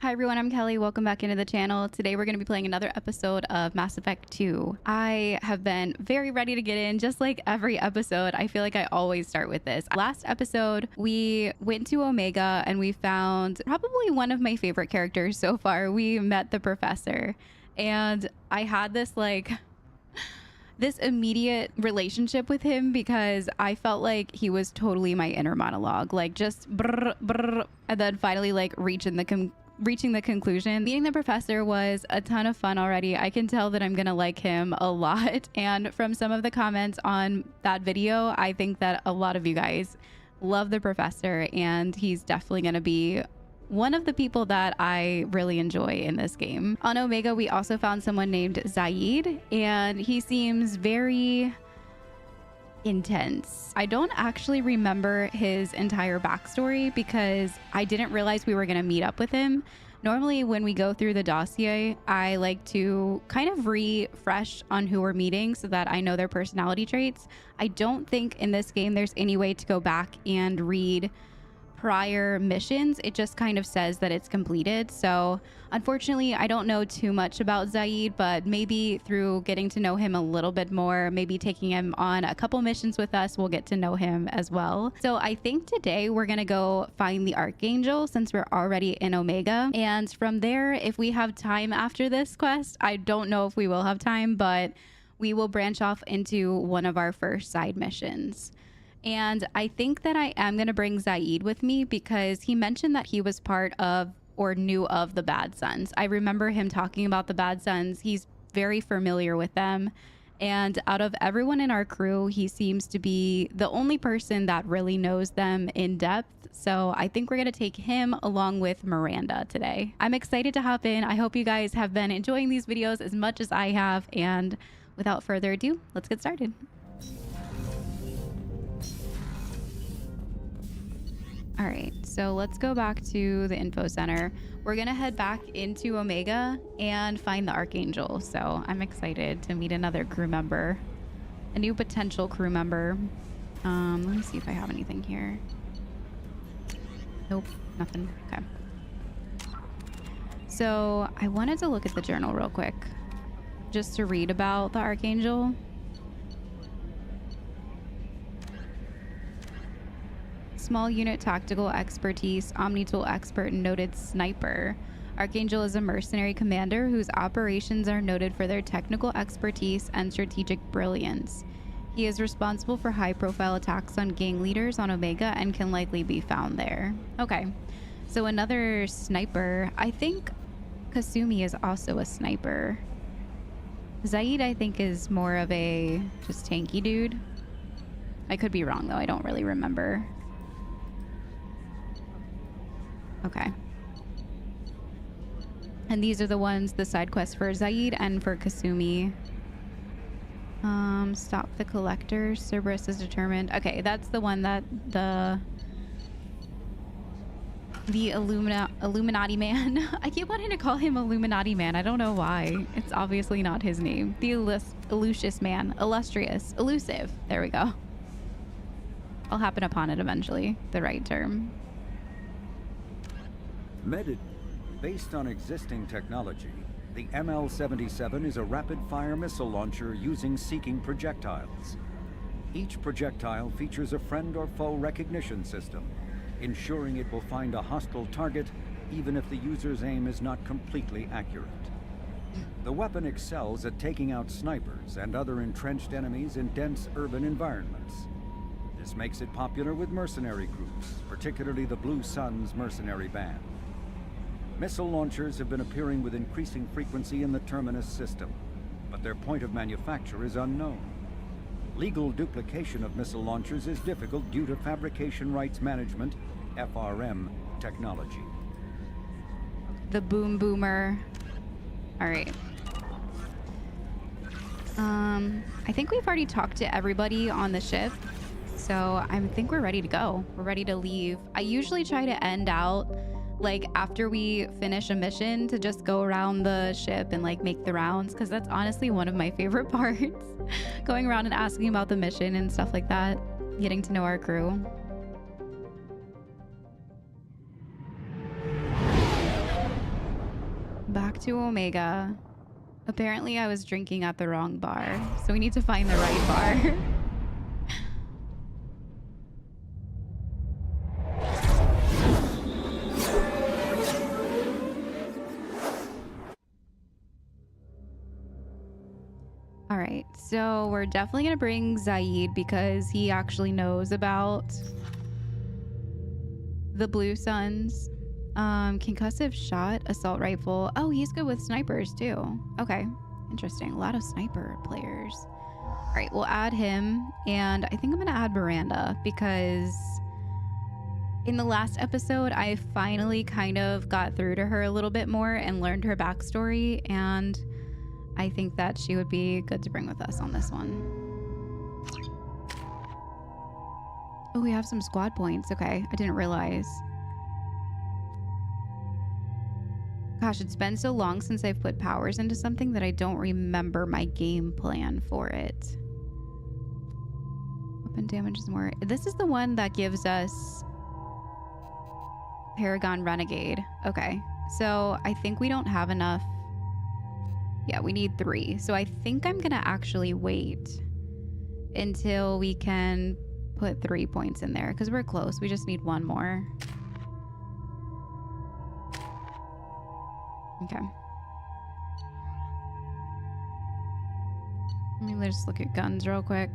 Hi everyone, I'm Kelly. Welcome back into the channel. Today we're going to be playing another episode of Mass Effect 2. I have been very ready to get in, just like every episode. I feel like I always start with this. Last episode, we went to Omega and we found probably one of my favorite characters so far. We met the professor and I had this immediate relationship with him because I felt like he was totally my inner monologue, like just brr, brr, and then finally like reaching the conclusion. Meeting the professor was a ton of fun already. I can tell that I'm gonna like him a lot, and from some of the comments on that video, I think that a lot of you guys love the professor, and he's definitely gonna be one of the people that I really enjoy in this game. On Omega, we also found someone named Zaid, and he seems very intense. I don't actually remember his entire backstory because I didn't realize we were going to meet up with him. Normally when we go through the dossier, I like to kind of refresh on who we're meeting so that I know their personality traits. I don't think in this game there's any way to go back and read prior missions. It just kind of says that it's completed. So unfortunately, I don't know too much about Zaid, but maybe through getting to know him a little bit more, maybe taking him on a couple missions with us, we'll get to know him as well. So I think today we're gonna go find the Archangel since we're already in Omega. And from there, if we have time after this quest, I don't know if we will have time, but we will branch off into one of our first side missions. And I think that I am going to bring Zaid with me because he mentioned that he was part of or knew of the Bad Sons. I remember him talking about the Bad Sons. He's very familiar with them. And out of everyone in our crew, he seems to be the only person that really knows them in depth. So I think we're going to take him along with Miranda today. I'm excited to hop in. I hope you guys have been enjoying these videos as much as I have. And without further ado, let's get started. All right, so let's go back to the info center. We're gonna head back into Omega and find the Archangel. So I'm excited to meet another crew member, a new potential crew member. Let me see if I have anything here. Nope, nothing. Okay. So I wanted to look at the journal real quick, just to read about the Archangel. Small unit tactical expertise, omni-tool expert, and noted sniper. Archangel is a mercenary commander whose operations are noted for their technical expertise and strategic brilliance. He is responsible for high-profile attacks on gang leaders on Omega and can likely be found there. Okay, so another sniper. I think Kasumi is also a sniper. Zaid, I think, is more of a just tanky dude. I could be wrong, though. I don't really remember. Okay. And these are the ones, the side quests for Zaid and for Kasumi. Stop the collector. Cerberus is determined. Okay, that's the one that the Illuminati man. I keep wanting to call him Illuminati man. I don't know why. It's obviously not his name. The Illustrious man. Illustrious. Elusive. There we go. I'll happen upon it eventually. The right term. Based on existing technology, the ML-77 is a rapid-fire missile launcher using seeking projectiles. Each projectile features a friend or foe recognition system, ensuring it will find a hostile target even if the user's aim is not completely accurate. The weapon excels at taking out snipers and other entrenched enemies in dense urban environments. This makes it popular with mercenary groups, particularly the Blue Suns mercenary band. Missile launchers have been appearing with increasing frequency in the Terminus system, but their point of manufacture is unknown. Legal duplication of missile launchers is difficult due to Fabrication Rights Management, FRM, technology. The boom boomer. All right. I think we've already talked to everybody on the ship, so I think we're ready to go. We're ready to leave. I usually try to end out like after we finish a mission to just go around the ship and like make the rounds, because that's honestly one of my favorite parts. Going around and asking about the mission and stuff like that, getting to know our crew. back to Omega. Apparently I was drinking at the wrong bar, so we need to find the right bar. All right, so we're definitely gonna bring Zaid because he actually knows about the Blue Suns. Concussive shot, assault rifle. Oh, he's good with snipers too. Okay, interesting. A lot of sniper players. All right, we'll add him, and I think I'm gonna add Miranda because in the last episode, I finally kind of got through to her a little bit more and learned her backstory, and I think that she would be good to bring with us on this one. Oh, we have some squad points. Okay, I didn't realize. Gosh, it's been so long since I've put powers into something that I don't remember my game plan for it. Weapon damage is more. This is the one that gives us Paragon Renegade. Okay, so I think we don't have enough. Yeah, we need 3. So I think I'm gonna actually wait until we can put 3 points in there because we're close. We just need 1 more. Okay. Let me just look at guns real quick.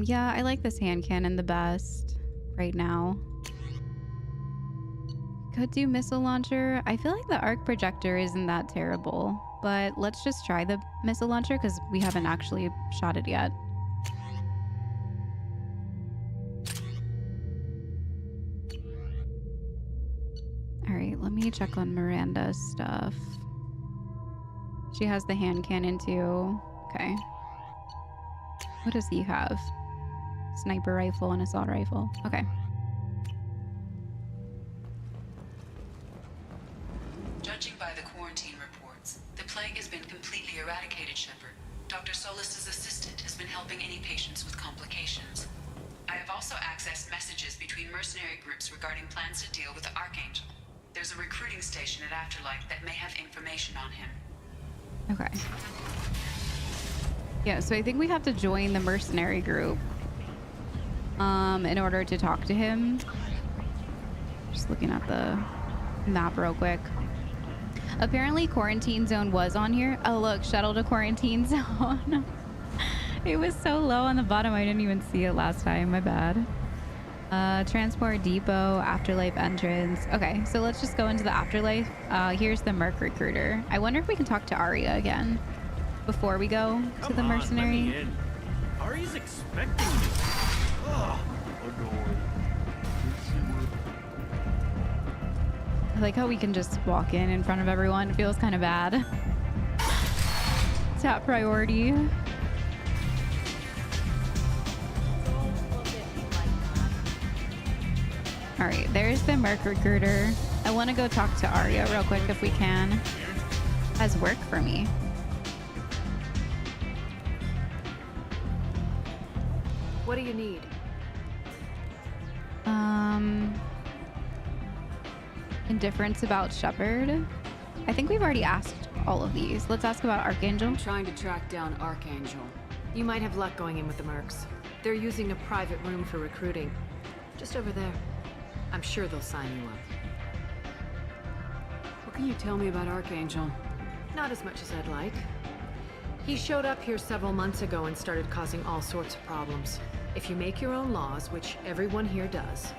Yeah, I like this hand cannon the best right now. Could do missile launcher. I feel like the arc projector isn't that terrible, but let's just try the missile launcher because we haven't actually shot it yet. All right, let me check on Miranda's stuff. She has the hand cannon too. Okay. What does he have? Sniper rifle and assault rifle. Okay. Judging by the quarantine reports, the plague has been completely eradicated, Shepard. Dr. Solis's assistant has been helping any patients with complications. I have also accessed messages between mercenary groups regarding plans to deal with the Archangel. There's a recruiting station at Afterlife that may have information on him. Okay. Yeah, so I think we have to join the mercenary group in order to talk to him. Just looking at the map real quick. Apparently quarantine zone was on here. Oh look, shuttle to quarantine zone. It was so low on the bottom I didn't even see it last time. My bad. Transport depot, afterlife entrance. Okay, so let's just go into the afterlife. Here's the Merc Recruiter. I wonder if we can talk to Arya again before we go to the mercenary. Let me in. Arya's expecting me. Oh, I like how we can just walk in front of everyone. It feels kind of bad. Top priority. All right, there's the Merc Recruiter. I want to go talk to Arya real quick if we can. Has work for me. What do you need? Indifference about Shepard. I think we've already asked all of these. Let's ask about Archangel. I'm trying to track down Archangel. You might have luck going in with the Mercs. They're using a private room for recruiting. Just over there. I'm sure they'll sign you up. What can you tell me about Archangel? Not as much as I'd like. He showed up here several months ago and started causing all sorts of problems. If you make your own laws, which everyone here does,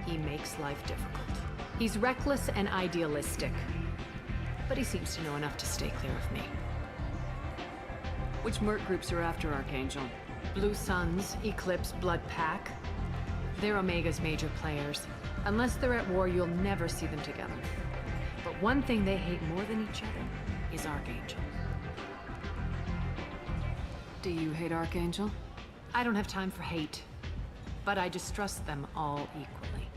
he makes life difficult. He's reckless and idealistic, but he seems to know enough to stay clear of me. Which Merc groups are after Archangel? Blue Suns, Eclipse, Blood Pack. They're Omega's major players. Unless they're at war, you'll never see them together. But one thing they hate more than each other is Archangel. Do you hate Archangel? I don't have time for hate, but I distrust them all equally.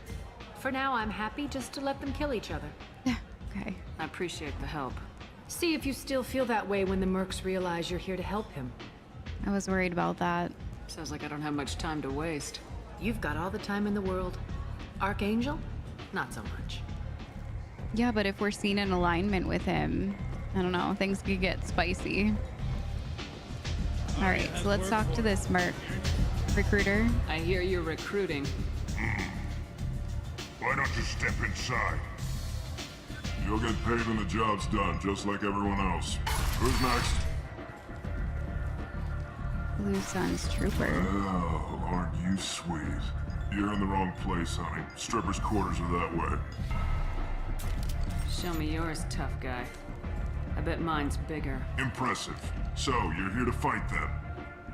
For now, I'm happy just to let them kill each other. Okay. I appreciate the help. See if you still feel that way when the Mercs realize you're here to help him. I was worried about that. Sounds like I don't have much time to waste. You've got all the time in the world. Archangel? Not so much. Yeah, but if we're seen in alignment with him, I don't know, things could get spicy. All right, so let's talk to this Merc Recruiter. I hear you're recruiting. Why don't you step inside? You'll get paid when the job's done, just like everyone else. Who's next? Blue Sun's Trooper. Oh, aren't you sweet? You're in the wrong place, honey. Strippers' quarters are that way. Show me yours, tough guy. I bet mine's bigger. Impressive. So, you're here to fight then?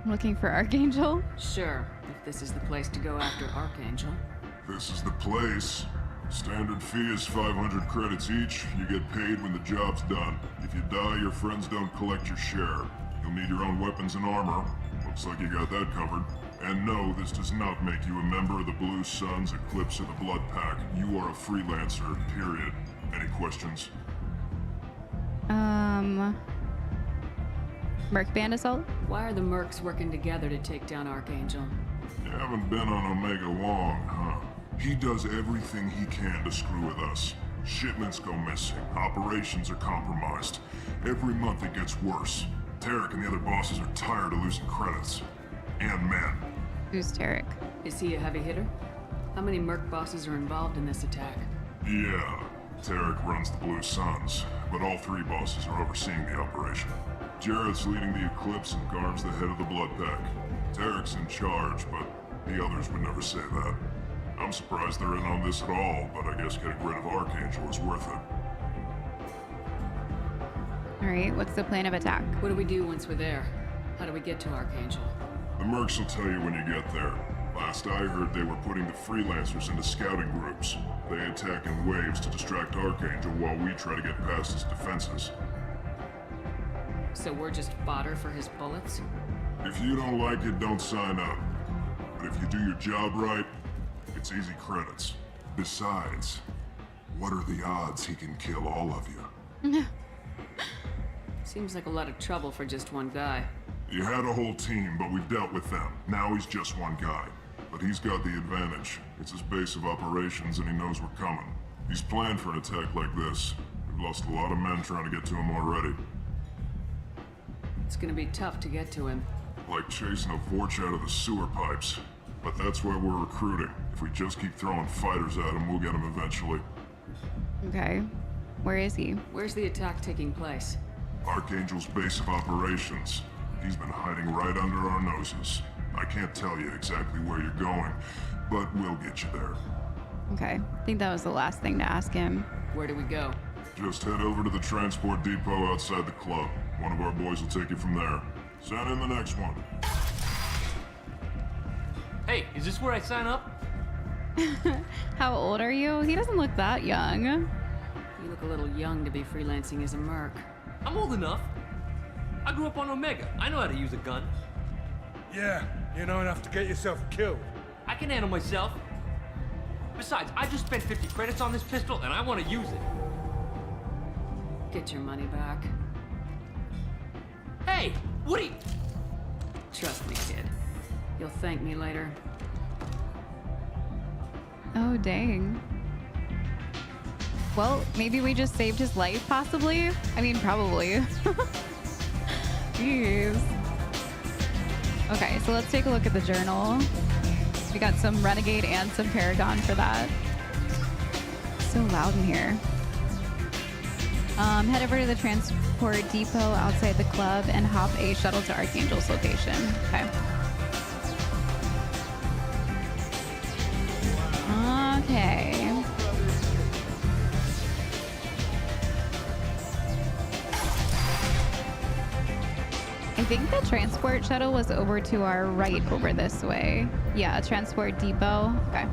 Looking for Archangel? Sure, if this is the place to go after Archangel. This is the place. Standard fee is 500 credits each. You get paid when the job's done. If you die, your friends don't collect your share. You'll need your own weapons and armor. Looks like you got that covered. And no, this does not make you a member of the Blue Suns, Eclipse, or the Blood Pack. You are a freelancer, period. Any questions? Merc Band Assault? Why are the Mercs working together to take down Archangel? You haven't been on Omega long, huh? He does everything he can to screw with us. Shipments go missing. Operations are compromised. Every month it gets worse. Tarek and the other bosses are tired of losing credits. And men. Who's Tarek? Is he a heavy hitter? How many Merc bosses are involved in this attack? Yeah, Tarek runs the Blue Suns, but all three bosses are overseeing the operation. Jarrett's leading the Eclipse and Garm's the head of the Blood Pack. Tarek's in charge, but the others would never say that. I'm surprised they're in on this at all, but I guess getting rid of Archangel is worth it. All right, what's the plan of attack? What do we do once we're there? How do we get to Archangel? The Mercs will tell you when you get there. Last I heard, they were putting the freelancers into scouting groups. They attack in waves to distract Archangel while we try to get past his defenses. So we're just fodder for his bullets? If you don't like it, don't sign up. But if you do your job right, it's easy credits. Besides, what are the odds he can kill all of you? Seems like a lot of trouble for just one guy. You had a whole team, but we dealt with them. Now he's just one guy. But he's got the advantage. It's his base of operations and he knows we're coming. He's planned for an attack like this. We've lost a lot of men trying to get to him already. It's gonna be tough to get to him. Like chasing a Vorch out of the sewer pipes. But that's why we're recruiting. If we just keep throwing fighters at him, we'll get him eventually. Okay. Where is he? Where's the attack taking place? Archangel's base of operations. He's been hiding right under our noses. I can't tell you exactly where you're going, but we'll get you there. Okay. I think that was the last thing to ask him. Where do we go? Just head over to the transport depot outside the club. One of our boys will take you from there. Send in the next one. Hey, is this where I sign up? How old are you? He doesn't look that young. You look a little young to be freelancing as a Merc. I'm old enough. I grew up on Omega. I know how to use a gun. Yeah, you know enough to get yourself killed. I can handle myself. Besides, I just spent 50 credits on this pistol and I want to use it. Get your money back. Hey, what are you... Trust me, kid. You'll thank me later. Oh, dang. Well, maybe we just saved his life, possibly? I mean, probably. Jeez. Okay, so let's take a look at the journal. We got some Renegade and some Paragon for that. So loud in here. Head over to the transport depot outside the club and hop a shuttle to Archangel's location. Okay. Okay. I think the transport shuttle was over to our right over this way. Yeah, transport depot. Okay.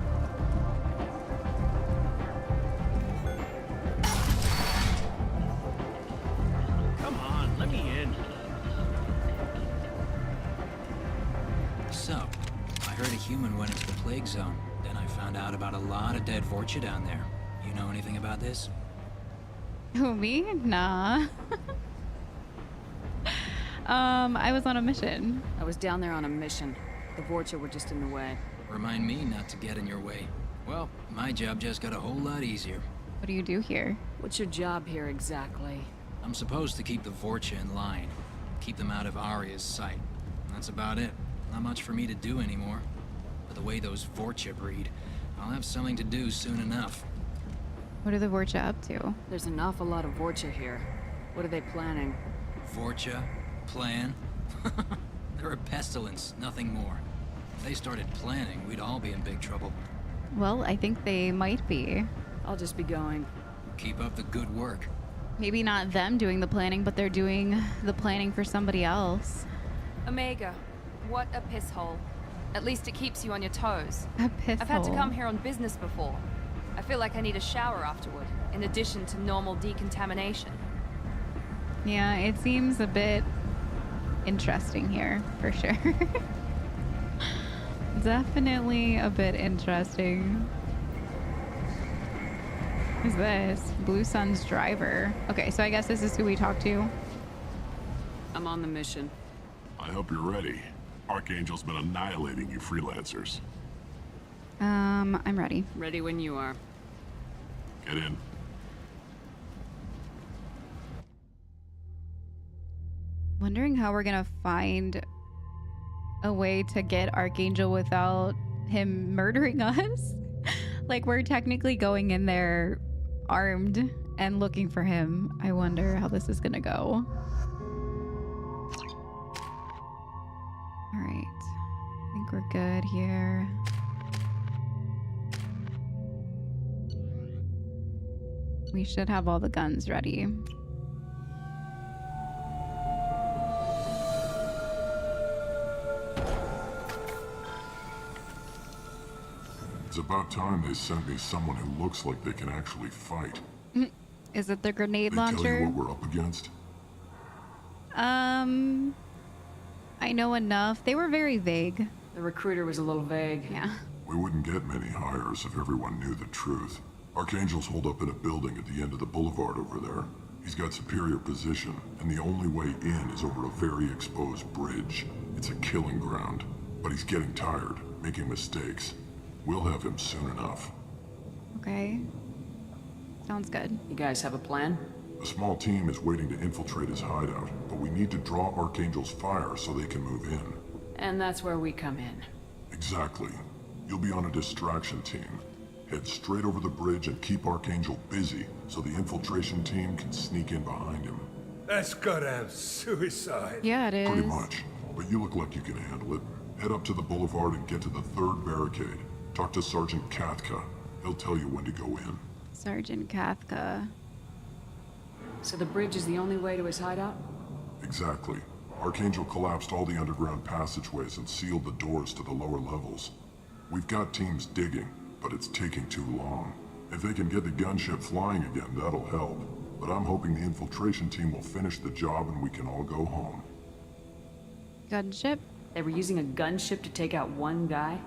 Come on, let me in. So, I heard a human went into the plague zone. Then I found out about a lot of dead Vorcha down there. You know anything about this? Who, me? Nah. I was on a mission. I was down there on a mission. The Vorcha were just in the way. Remind me not to get in your way. Well, my job just got a whole lot easier. What do you do here? What's your job here exactly? I'm supposed to keep the Vorcha in line. Keep them out of Arya's sight. That's about it. Not much for me to do anymore. But the way those Vorcha breed, I'll have something to do soon enough. What are the Vorcha up to? There's an awful lot of Vorcha here. What are they planning? Vorcha? Plan? They're a pestilence, nothing more. If they started planning, we'd all be in big trouble. Well, I think they might be. I'll just be going. Keep up the good work. Maybe not them doing the planning, but they're doing the planning for somebody else. Omega, what a piss hole. At least it keeps you on your toes. A piss I've had to hole. come here on business before. I feel like I need a shower afterward, in addition to normal decontamination. Yeah, it seems a bit interesting here, for sure. Definitely a bit interesting. Who's this? Blue Sun's driver. Okay, so I guess this is who we talk to. I'm on the mission. I hope you're ready. Archangel's been annihilating you freelancers. I'm ready. Ready when you are. Get in. Wondering how we're gonna find a way to get Archangel without him murdering us. Like, we're technically going in there armed and looking for him. I wonder how this is gonna go. All right, I think we're good here. We should have all the guns ready. It's about time they sent me someone who looks like they can actually fight. Is it the grenade They tell launcher? you what we're up against? I know enough. They were very vague. The recruiter was a little vague. Yeah. We wouldn't get many hires if everyone knew the truth. Archangel's holed up in a building at the end of the boulevard over there. He's got superior position, and the only way in is over a very exposed bridge. It's a killing ground, but he's getting tired, making mistakes. We'll have him soon enough. Okay. Sounds good. You guys have a plan? A small team is waiting to infiltrate his hideout, but we need to draw Archangel's fire so they can move in. And that's where we come in. Exactly. You'll be on a distraction team. Head straight over the bridge and keep Archangel busy so the infiltration team can sneak in behind him. That's goddamn suicide. Yeah, it is. Pretty much. But you look like you can handle it. Head up to the boulevard and get to the third barricade. Talk to Sergeant Kathka. He'll tell you when to go in. Sergeant Kathka. So the bridge is the only way to his hideout? Exactly. Archangel collapsed all the underground passageways and sealed the doors to the lower levels. We've got teams digging, but it's taking too long. If they can get the gunship flying again, that'll help. But I'm hoping the infiltration team will finish the job and we can all go home. Gunship? They were using a gunship to take out one guy?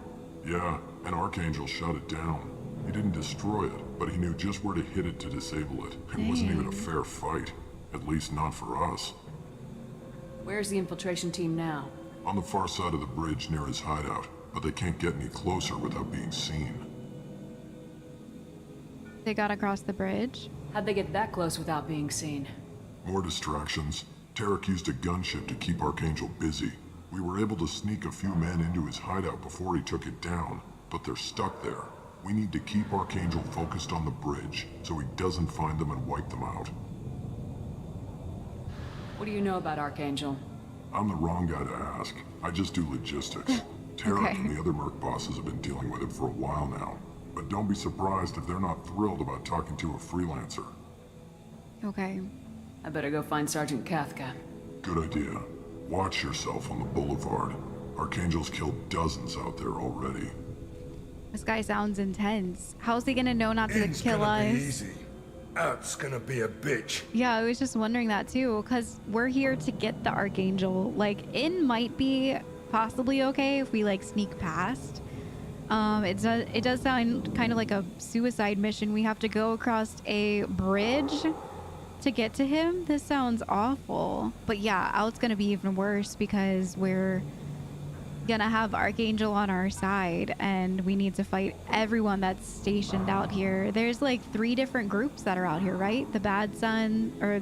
Yeah, and Archangel shut it down. He didn't destroy it, but he knew just where to hit it to disable it. It wasn't even a fair fight. At least not for us. Where's the infiltration team now? On the far side of the bridge near his hideout, but they can't get any closer without being seen. They got across the bridge. How'd they get that close without being seen? More distractions. Tarek used a gunship to keep Archangel busy. We were able to sneak a few men into his hideout before he took it down, but they're stuck there. We need to keep Archangel focused on the bridge, so he doesn't find them and wipe them out. What do you know about Archangel? I'm the wrong guy to ask. I just do logistics. Tarek Okay. and the other Merc bosses have been dealing with him for a while now. But don't be surprised if they're not thrilled about talking to a freelancer. Okay. I better go find Sergeant Kathka. Good idea. Watch yourself on the boulevard. Archangel's killed dozens out there already. This guy sounds intense. How's he gonna know not to In's kill gonna us? be easy. Out's gonna be a bitch. Yeah, I was just wondering that too, because we're here to get the Archangel. Like, in might be possibly okay if we like sneak past. It does sound kind of like a suicide mission. We have to go across a bridge to get to him. This sounds awful. But yeah, out's gonna be even worse because we're gonna have Archangel on our side, and we need to fight everyone that's stationed out here. There's like 3 different groups that are out here, right? The Bad Sun, or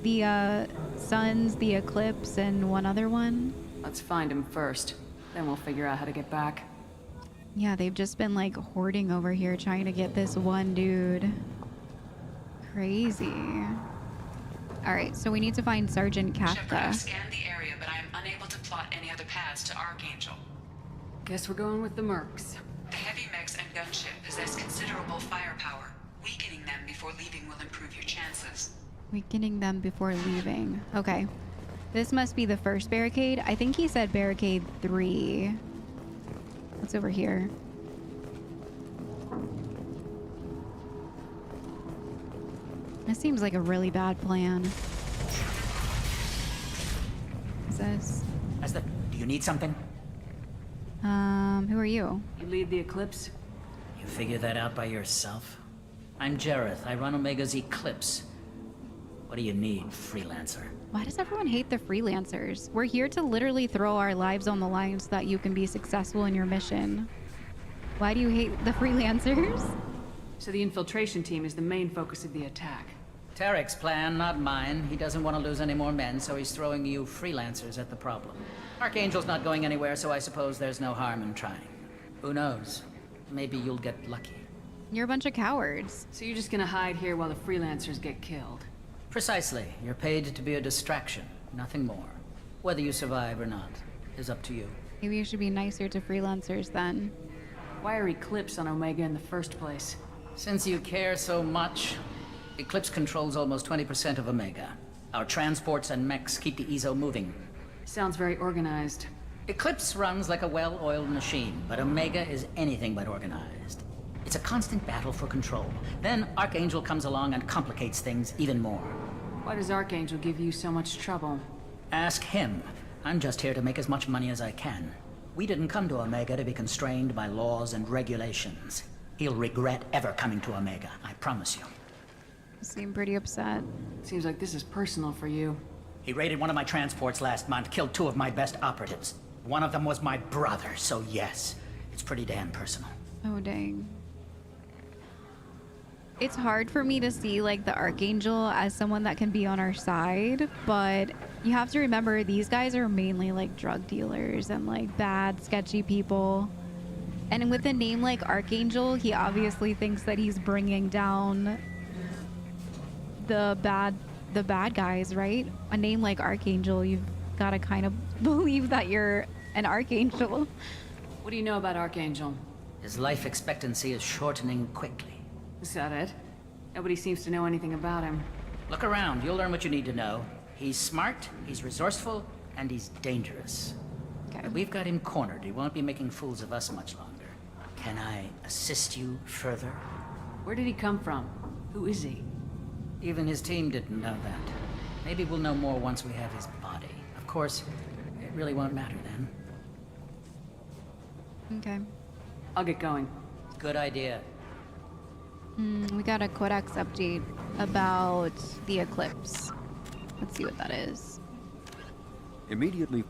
the Suns, the Eclipse, and one other one. Let's find him first. Then we'll figure out how to get back. Yeah, they've just been like hoarding over here trying to get this one dude. Crazy. All right, so we need to find Sergeant Shepard, Kafka. I've scanned the area, but I am unable to plot any other paths to Archangel. Guess we're going with the Mercs. The heavy mechs and gunship possess considerable firepower. Weakening them before leaving will improve your chances. Weakening them before leaving. Okay. This must be the first barricade. I think he said barricade 3. What's over here? This seems like a really bad plan. What's this? Do you need something? Who are you? You lead the Eclipse? You figure that out by yourself? I'm Jareth. I run Omega's Eclipse. What do you need, freelancer? Why does everyone hate the freelancers? We're here to literally throw our lives on the line so that you can be successful in your mission. Why do you hate the freelancers? So the infiltration team is the main focus of the attack. Tarek's plan, not mine. He doesn't want to lose any more men, so he's throwing you freelancers at the problem. Archangel's not going anywhere, so I suppose there's no harm in trying. Who knows? Maybe you'll get lucky. You're a bunch of cowards. So you're just gonna hide here while the freelancers get killed? Precisely. You're paid to be a distraction, nothing more. Whether you survive or not is up to you. Maybe you should be nicer to freelancers then. Why are Eclipse on Omega in the first place? Since you care so much, Eclipse controls almost 20% of Omega. Our transports and mechs keep the EZO moving. Sounds very organized. Eclipse runs like a well-oiled machine, but Omega is anything but organized. It's a constant battle for control. Then Archangel comes along and complicates things even more. Why does Archangel give you so much trouble? Ask him. I'm just here to make as much money as I can. We didn't come to Omega to be constrained by laws and regulations. He'll regret ever coming to Omega, I promise you. You seem pretty upset. Seems like this is personal for you. He raided one of my transports last month, killed 2 of my best operatives. One of them was my brother, so yes, it's pretty damn personal. Oh, dang. It's hard for me to see like the Archangel as someone that can be on our side, but you have to remember these guys are mainly like drug dealers and like bad, sketchy people. And with a name like Archangel, he obviously thinks that he's bringing down the bad guys, right? A name like Archangel, you've got to kind of believe that you're an Archangel. What do you know about Archangel? His life expectancy is shortening quickly. Is that it? Nobody seems to know anything about him. Look around, you'll learn what you need to know. He's smart, he's resourceful, and he's dangerous. Okay. But we've got him cornered. He won't be making fools of us much longer. Can I assist you further? Where did he come from? Who is he? Even his team didn't know that. Maybe we'll know more once we have his body. Of course, it really won't matter then. Okay. I'll get going. Good idea. We got a Codex update about the Eclipse. Let's see what that is. Immediately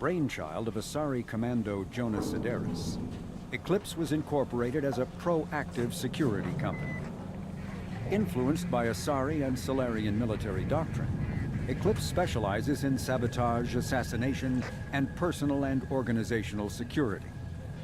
brainchild of Asari Commando Jonas Sideris, Eclipse was incorporated as a proactive security company. Influenced by Asari and Solarian military doctrine, Eclipse specializes in sabotage, assassination, and personal and organizational security.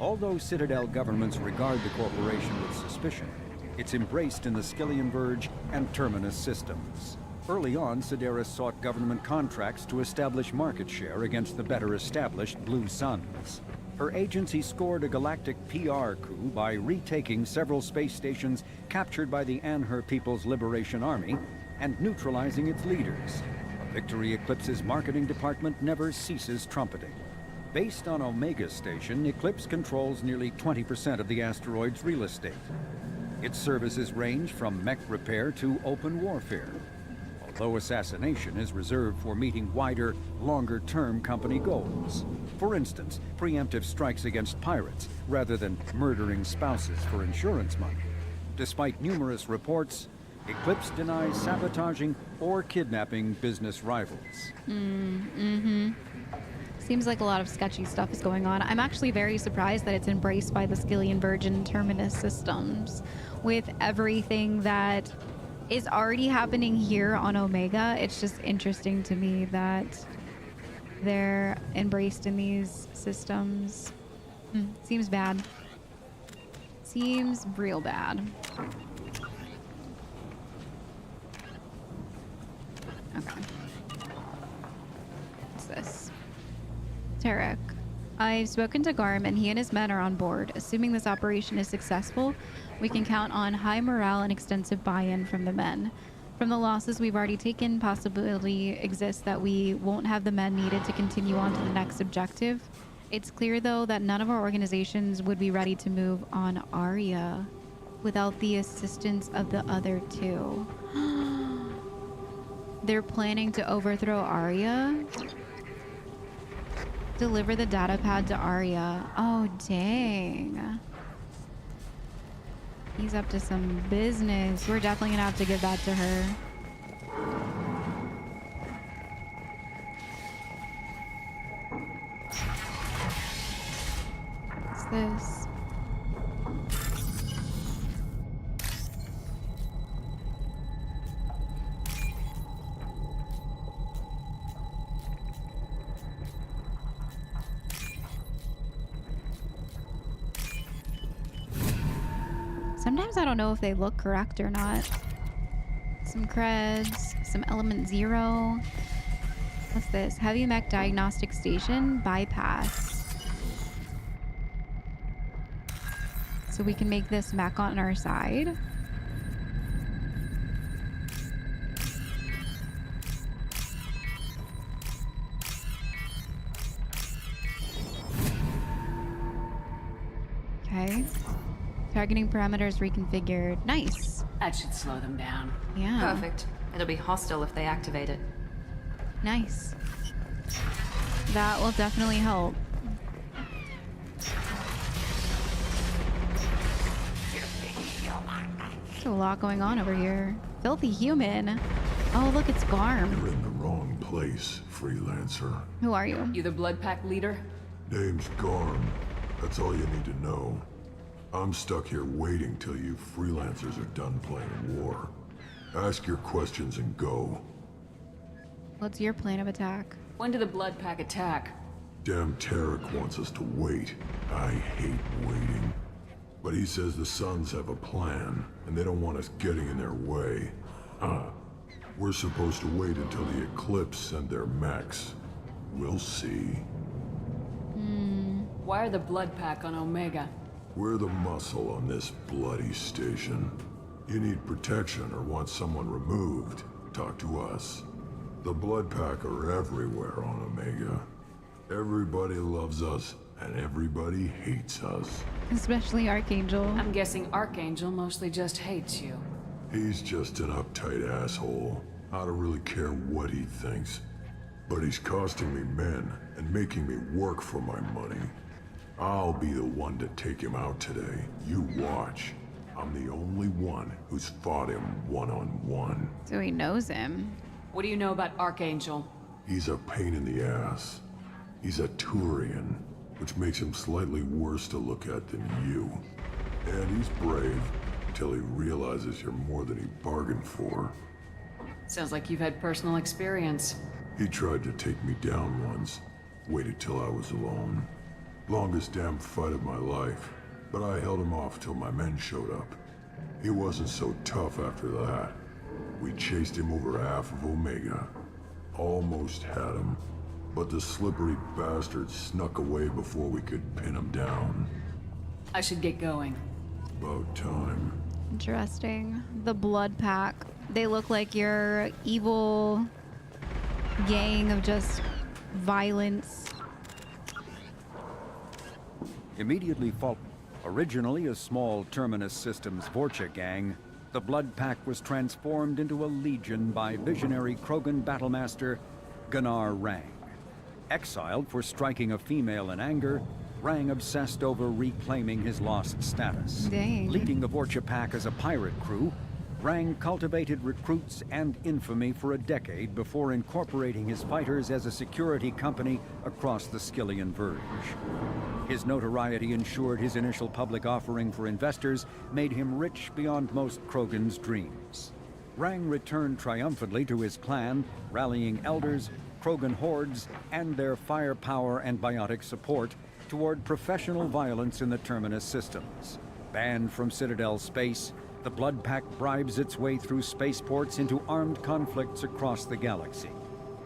Although Citadel governments regard the corporation with suspicion, it's embraced in the Skillian Verge and Terminus systems. Early on, Sideris sought government contracts to establish market share against the better established Blue Suns. Her agency scored a galactic PR coup by retaking several space stations captured by the Anher People's Liberation Army and neutralizing its leaders. A victory Eclipse's marketing department never ceases trumpeting. Based on Omega Station, Eclipse controls nearly 20% of the asteroid's real estate. Its services range from mech repair to open warfare, although assassination is reserved for meeting wider, longer-term company goals. For instance, preemptive strikes against pirates, rather than murdering spouses for insurance money. Despite numerous reports, Eclipse denies sabotaging or kidnapping business rivals. Seems like a lot of sketchy stuff is going on. I'm actually very surprised that it's embraced by the Skillian Virgin Terminus systems with everything that is already happening here on Omega. It's just interesting to me that they're embraced in these systems. Seems bad. Seems real bad. Okay. What's this? Tarek. I've spoken to Garm and he and his men are on board. Assuming this operation is successful, we can count on high morale and extensive buy-in from the men. From the losses we've already taken, possibility exists that we won't have the men needed to continue on to the next objective. It's clear, though, that none of our organizations would be ready to move on Arya without the assistance of the other two. They're planning to overthrow Arya? Deliver the data pad to Arya. Oh, dang. He's up to some business. We're definitely gonna have to give that to her. What's this? Sometimes I don't know if they look correct or not. Some creds, some element 0. What's this? Heavy mech diagnostic station bypass. So we can make this mech on our side. Okay. Targeting parameters reconfigured. Nice. That should slow them down. Yeah. Perfect. It'll be hostile if they activate it. Nice. That will definitely help. There's a lot going on over here. Filthy human. Oh, look, it's Garm. You're in the wrong place, freelancer. Who are you? You the Blood Pack leader? Name's Garm. That's all you need to know. I'm stuck here waiting till you freelancers are done playing war. Ask your questions and go. What's your plan of attack? When do the Blood Pack attack? Damn Tarek wants us to wait. I hate waiting. But he says the Suns have a plan, and they don't want us getting in their way. We're supposed to wait until the Eclipse send their mechs. We'll see. Why are the Blood Pack on Omega? We're the muscle on this bloody station. You need protection or want someone removed, talk to us. The Blood Pack are everywhere on Omega. Everybody loves us, and everybody hates us. Especially Archangel. I'm guessing Archangel mostly just hates you. He's just an uptight asshole. I don't really care what he thinks. But he's costing me men and making me work for my money. I'll be the one to take him out today. You watch. I'm the only one who's fought him one-on-one. So he knows him. What do you know about Archangel? He's a pain in the ass. He's a Turian, which makes him slightly worse to look at than you. And he's brave until he realizes you're more than he bargained for. Sounds like you've had personal experience. He tried to take me down once. Waited till I was alone. Longest damn fight of my life, but I held him off till my men showed up. He wasn't so tough after that. We chased him over half of Omega. Almost had him, but the slippery bastard snuck away before we could pin him down. I should get going. About time. Interesting. The Blood Pack. They look like your evil gang of just violence. Immediately originally a small Terminus Systems Vorcha gang, the Blood Pack was transformed into a legion by visionary Krogan battlemaster Gunnar Rang. Exiled for striking a female in anger, Rang obsessed over reclaiming his lost status. Dang. Leading the Vorcha Pack as a pirate crew, Rang cultivated recruits and infamy for a decade before incorporating his fighters as a security company across the Skillian Verge. His notoriety ensured his initial public offering for investors made him rich beyond most Krogan's dreams. Rang returned triumphantly to his clan, rallying elders, Krogan hordes, and their firepower and biotic support toward professional violence in the Terminus systems. Banned from Citadel space, the Blood Pack bribes its way through spaceports into armed conflicts across the galaxy.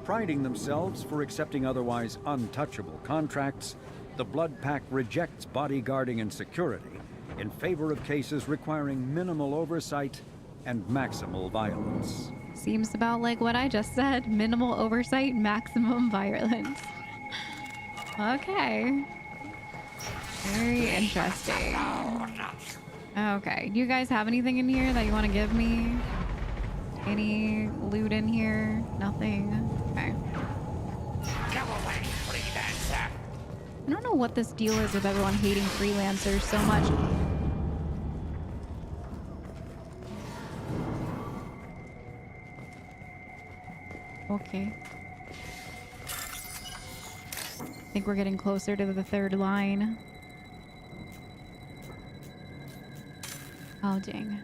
Priding themselves for accepting otherwise untouchable contracts, the Blood Pack rejects bodyguarding and security in favor of cases requiring minimal oversight and maximal violence. Seems about like what I just said. Minimal oversight, maximum violence. Okay. Very interesting. Okay. Do you guys have anything in here that you want to give me? Any loot in here? Nothing? Okay. Come away, freelancer. I don't know what this deal is with everyone hating freelancers so much. Okay. I think we're getting closer to the third line. Oh, dang.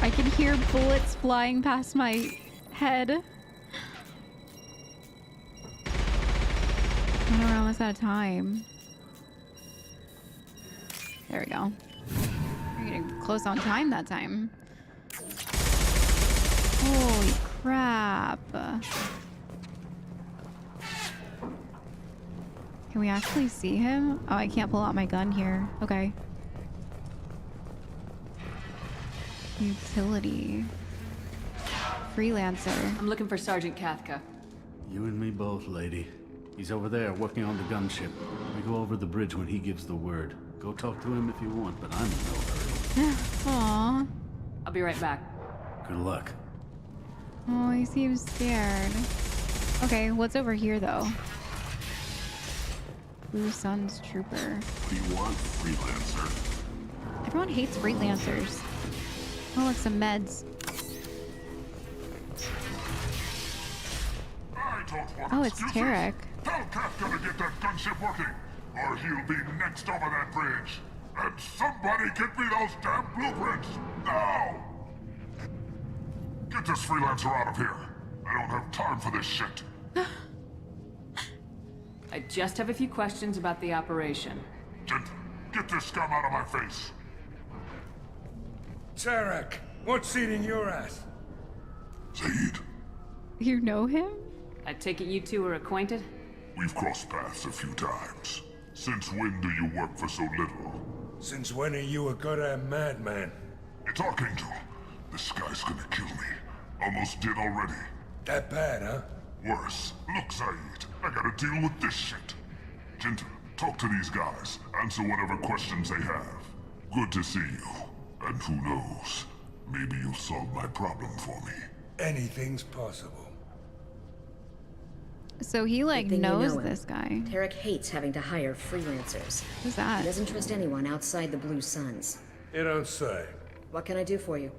I can hear bullets flying past my head. Oh, we're almost out of time. There we go. We're getting close on time that time. Holy crap. Can we actually see him? Oh, I can't pull out my gun here. Okay. Utility. Freelancer. I'm looking for Sergeant Kathka. You and me both, lady. He's over there working on the gunship. We go over the bridge when he gives the word. Go talk to him if you want, but I'm in no hurry. Aww. I'll be right back. Good luck. Oh, he seems scared. Okay, what's over here though? Blue Sun's Trooper. What do you want, freelancer? Everyone hates freelancers. Oh, look, some meds. Oh, it's Tarek. Tell Kafka to get that gunship working, or he'll be next over that bridge. And somebody get me those damn blueprints, now! Get this freelancer out of here. I don't have time for this shit. I just have a few questions about the operation. Gent, get this scum out of my face. Tarek, what's eating your ass? Zaid, You know him? I take it you two are acquainted? we've crossed paths a few times. Since when do you work for so little? Since when are you a goddamn madman? It's Archangel. This guy's gonna kill me. Almost did already. That bad, huh? Worse. Look, Zaid, I gotta deal with this shit. Gent, talk to these guys. Answer whatever questions they have. Good to see you. And who knows, maybe you'll solve my problem for me. Anything's possible. So he like Good thing you knows know him. this guy. Tarek hates having to hire freelancers. Who's that? He doesn't trust anyone outside the Blue Suns. You don't say. What can I do for you?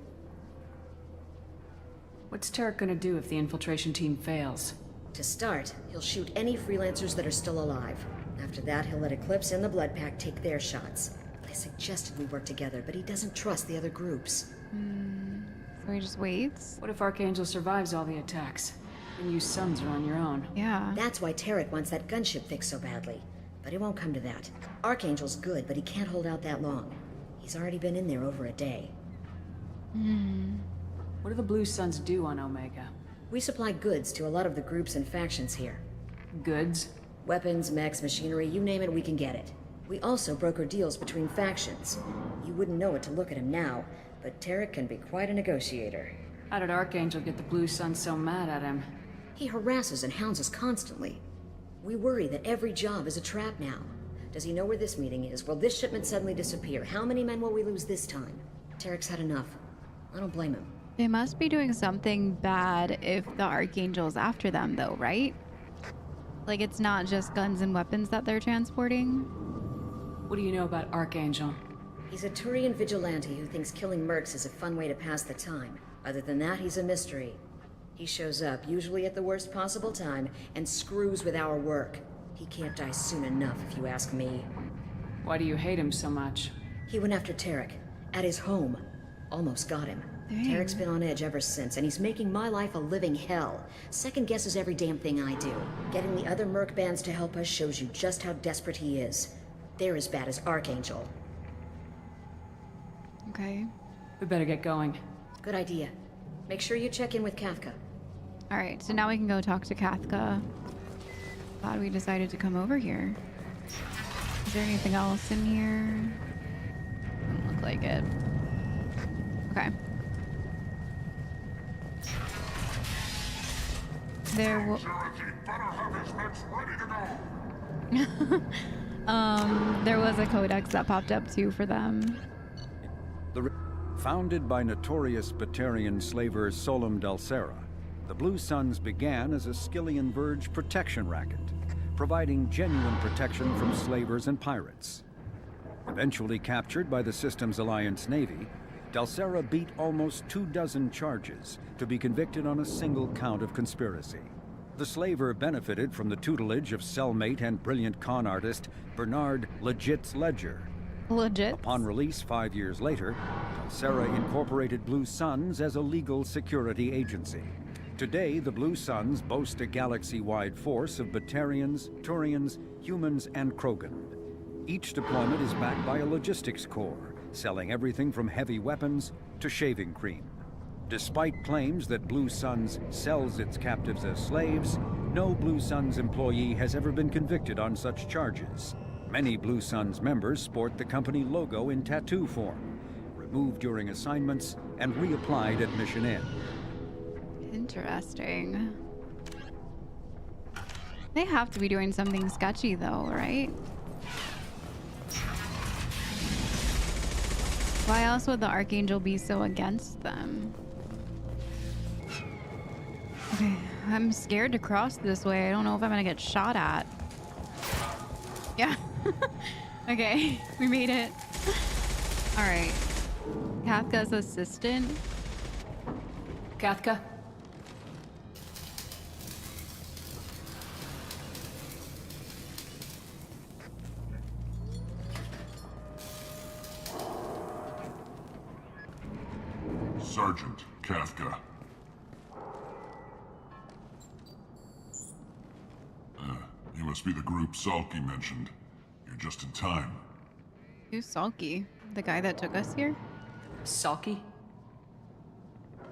What's Tarek gonna do if the infiltration team fails? To start, he'll shoot any freelancers that are still alive. After that, he'll let Eclipse and the Blood Pack take their shots. I suggested we work together, but he doesn't trust the other groups. So he just waits? What if Archangel survives all the attacks? And you Sons are on your own. Yeah. That's why Tarek wants that gunship fixed so badly. But it won't come to that. Archangel's good, but he can't hold out that long. He's already been in there over a day. What do the Blue Suns do on Omega? We supply goods to a lot of the groups and factions here. Goods? Weapons, mechs, machinery, you name it, we can get it. We also broker deals between factions. You wouldn't know it to look at him now, but Tarek can be quite a negotiator. How did Archangel get the Blue Suns so mad at him? He harasses and hounds us constantly. We worry that every job is a trap now. Does he know where this meeting is? Will this shipment suddenly disappear? How many men will we lose this time? Tarek's had enough. I don't blame him. They must be doing something bad if the Archangel's after them though, right? Like, it's not just guns and weapons that they're transporting. What do you know about Archangel? He's a Turian vigilante who thinks killing mercs is a fun way to pass the time. Other than that, he's a mystery. He shows up, usually at the worst possible time, and screws with our work. He can't die soon enough, if you ask me. Why do you hate him so much? He went after Tarek, at his home. Almost got him. Dang. Tarek's been on edge ever since, and he's making my life a living hell. Second guesses every damn thing I do. Getting the other merc bands to help us shows you just how desperate he is. They're as bad as Archangel. Okay. We better get going. Good idea. Make sure you check in with Kafka. Alright, so now we can go talk to Kafka. Glad we decided to come over here. Is there anything else in here? Doesn't look like it. Okay. There there was a codex that popped up too for them. Founded by notorious Batarian slaver Solum Dulcera, the Blue Suns began as a Skillian Verge protection racket, providing genuine protection from slavers and pirates. Eventually captured by the Systems Alliance Navy, Dulcera beat almost 24 charges to be convicted on a single count of conspiracy. The slaver benefited from the tutelage of cellmate and brilliant con artist Bernard Legit's Ledger. Legit? Upon release 5 years later, Dulcera incorporated Blue Suns as a legal security agency. Today, the Blue Suns boast a galaxy-wide force of Batarians, Turians, humans, and Krogan. Each deployment is backed by a logistics corps, selling everything from heavy weapons to shaving cream. Despite claims that Blue Suns sells its captives as slaves, no Blue Suns employee has ever been convicted on such charges. Many Blue Suns members sport the company logo in tattoo form, removed during assignments and reapplied at mission end. Interesting. They have to be doing something sketchy though, right? Why else would the Archangel be so against them? Okay, I'm scared to cross this way. I don't know if I'm gonna get shot at. Yeah. Okay, we made it. All right. Kafka's assistant. Kafka? Sergeant Kafka. You must be the group Salky mentioned. You're just in time. Who's Salky? The guy that took us here? Salky?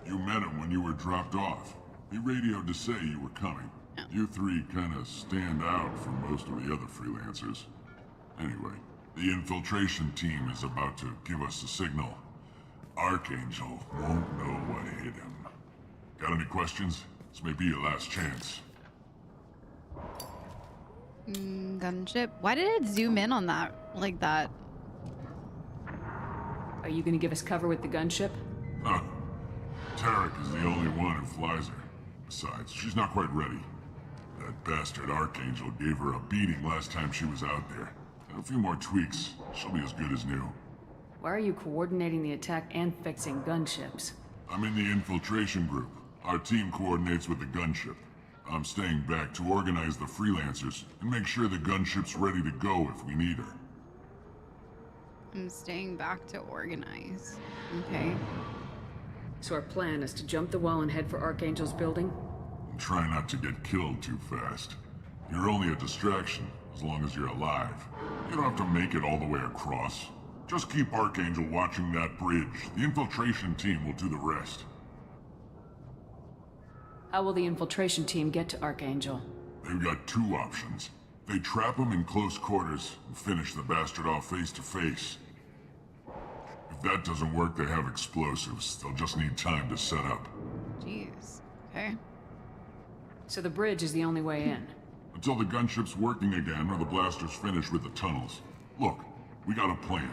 You met him when you were dropped off. He radioed to say you were coming. Oh. You three kind of stand out from most of the other freelancers. Anyway, the infiltration team is about to give us a signal. Archangel won't know what hit him. Got any questions? This may be your last chance. Gunship. Why did it zoom in on that like that? Are you gonna give us cover with the gunship? Huh. Tarek is the only one who flies her. Besides, she's not quite ready. That bastard Archangel gave her a beating last time she was out there. A few more tweaks, she'll be as good as new. Why are you coordinating the attack and fixing gunships? I'm in the infiltration group. Our team coordinates with the gunship. I'm staying back to organize the freelancers and make sure the gunship's ready to go if we need her. I'm staying back to organize. Okay. So our plan is to jump the wall and head for Archangel's building? And try not to get killed too fast. You're only a distraction, as long as you're alive. You don't have to make it all the way across. Just keep Archangel watching that bridge. The infiltration team will do the rest. How will the infiltration team get to Archangel? They've got two options. They trap him in close quarters and finish the bastard off face to face. If that doesn't work, they have explosives. They'll just need time to set up. Jeez. Okay. So the bridge is the only way in? Until the gunship's working again or the blasters finish with the tunnels. Look, we got a plan.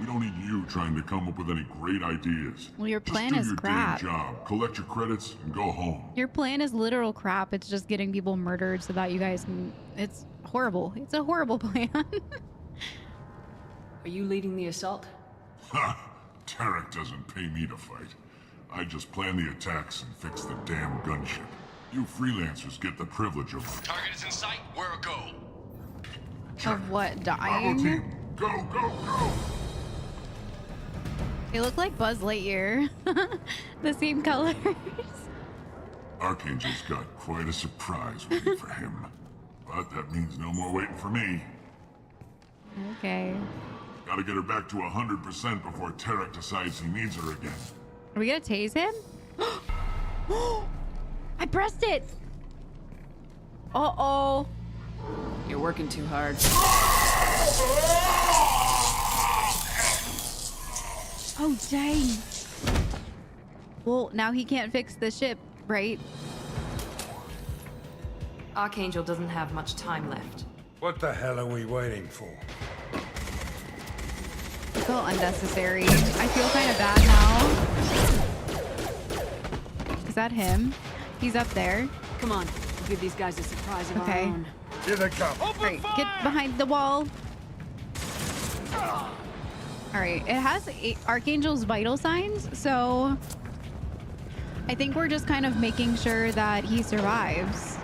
We don't need you trying to come up with any great ideas. Well, your plan Just is do your crap. damn job, collect your credits, and go home. Your plan is literal crap. It's just getting people murdered so that you guys can... It's horrible. It's a horrible plan. Are you leading the assault? Ha! Tarek doesn't pay me to fight. I just plan the attacks and fix the damn gunship. You freelancers get the privilege of... Target is in sight. Where a go? Of what? Bravo Dying? team, go, go, go! They look like Buzz Lightyear. The same colors. Archangel's got quite a surprise waiting for him. But that means no more waiting for me. Okay. Gotta get her back to 100% before Tarek decides he needs her again. Are we gonna tase him? I pressed it! Uh-oh. You're working too hard. Oh, dang. Well, now he can't fix the ship, right? Archangel doesn't have much time left. What the hell are we waiting for? I feel unnecessary. I feel kind of bad now. Is that him? He's up there. Come on, we'll give these guys a surprise of our Okay. own. Here they come. Alright, get behind the wall. Alright, it has Archangel's vital signs, so I think we're just kind of making sure that he survives.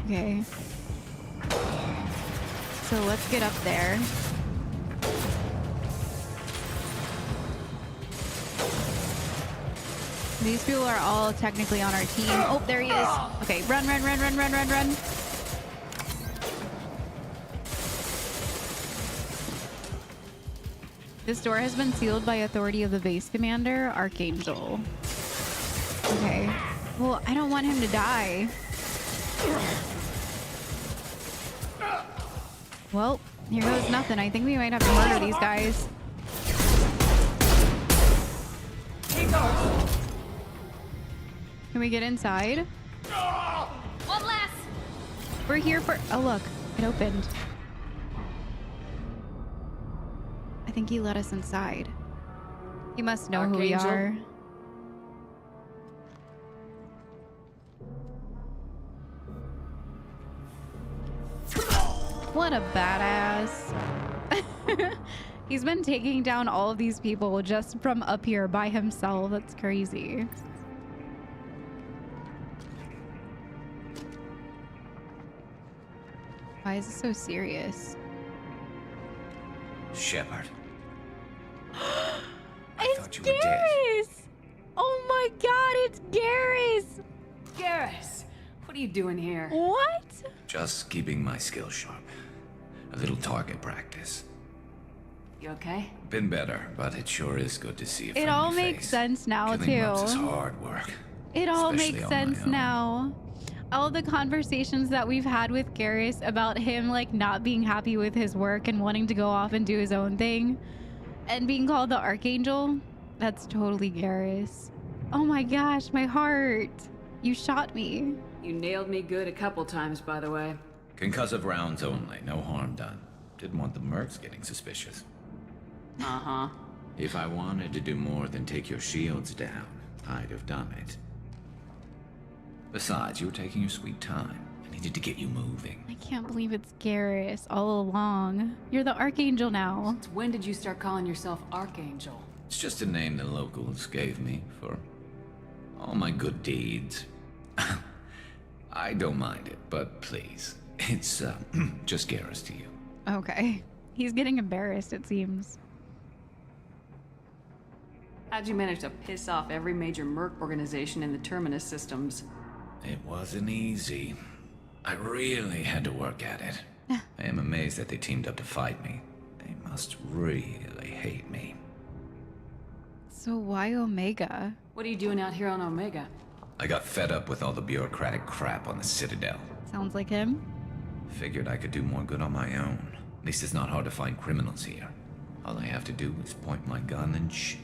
Okay. So let's get up there. These people are all technically on our team. Oh, there he is. Okay, run, run, run, run, run, run, run. This door has been sealed by authority of the base commander, Archangel. Okay. Well, I don't want him to die. Well, here goes nothing. I think we might have to murder these guys. Can we get inside? One last. We're here for... Oh, look. It opened. I think he let us inside. He must know who we Archangel? are. What a badass. He's been taking down all of these people just from up here by himself. That's crazy. Why is it so serious? Shepard. It's you were dead. Garrus! Oh my god, it's Garrus! Garrus, what are you doing here? What? Just keeping my skills sharp. A little target practice. You okay? Been better, but it sure is good to see a It friendly all face. makes sense now, Killing mobs is too. hard work. It all especially makes on my sense own. now. All the conversations that we've had with Garrus about him like not being happy with his work and wanting to go off and do his own thing and being called the Archangel, that's totally Garrus. Oh my gosh, my heart. You shot me. You nailed me good a couple times, by the way. Concussive rounds only, no harm done. Didn't want the mercs getting suspicious. Uh-huh. If I wanted to do more than take your shields down, I'd have done it. Besides, you were taking your sweet time. I needed to get you moving. I can't believe it's Garrus all along. You're the Archangel now. Since when did you start calling yourself Archangel? It's just a name the locals gave me for all my good deeds. I don't mind it, but please, it's just Garrus to you. Okay. He's getting embarrassed, it seems. How'd you manage to piss off every major merc organization in the Terminus systems? It wasn't easy. I really had to work at it. I am amazed that they teamed up to fight me. They must really hate me. So why Omega? What are you doing out here on Omega? I got fed up with all the bureaucratic crap on the Citadel. Sounds like him. Figured I could do more good on my own. At least it's not hard to find criminals here. All I have to do is point my gun and shoot.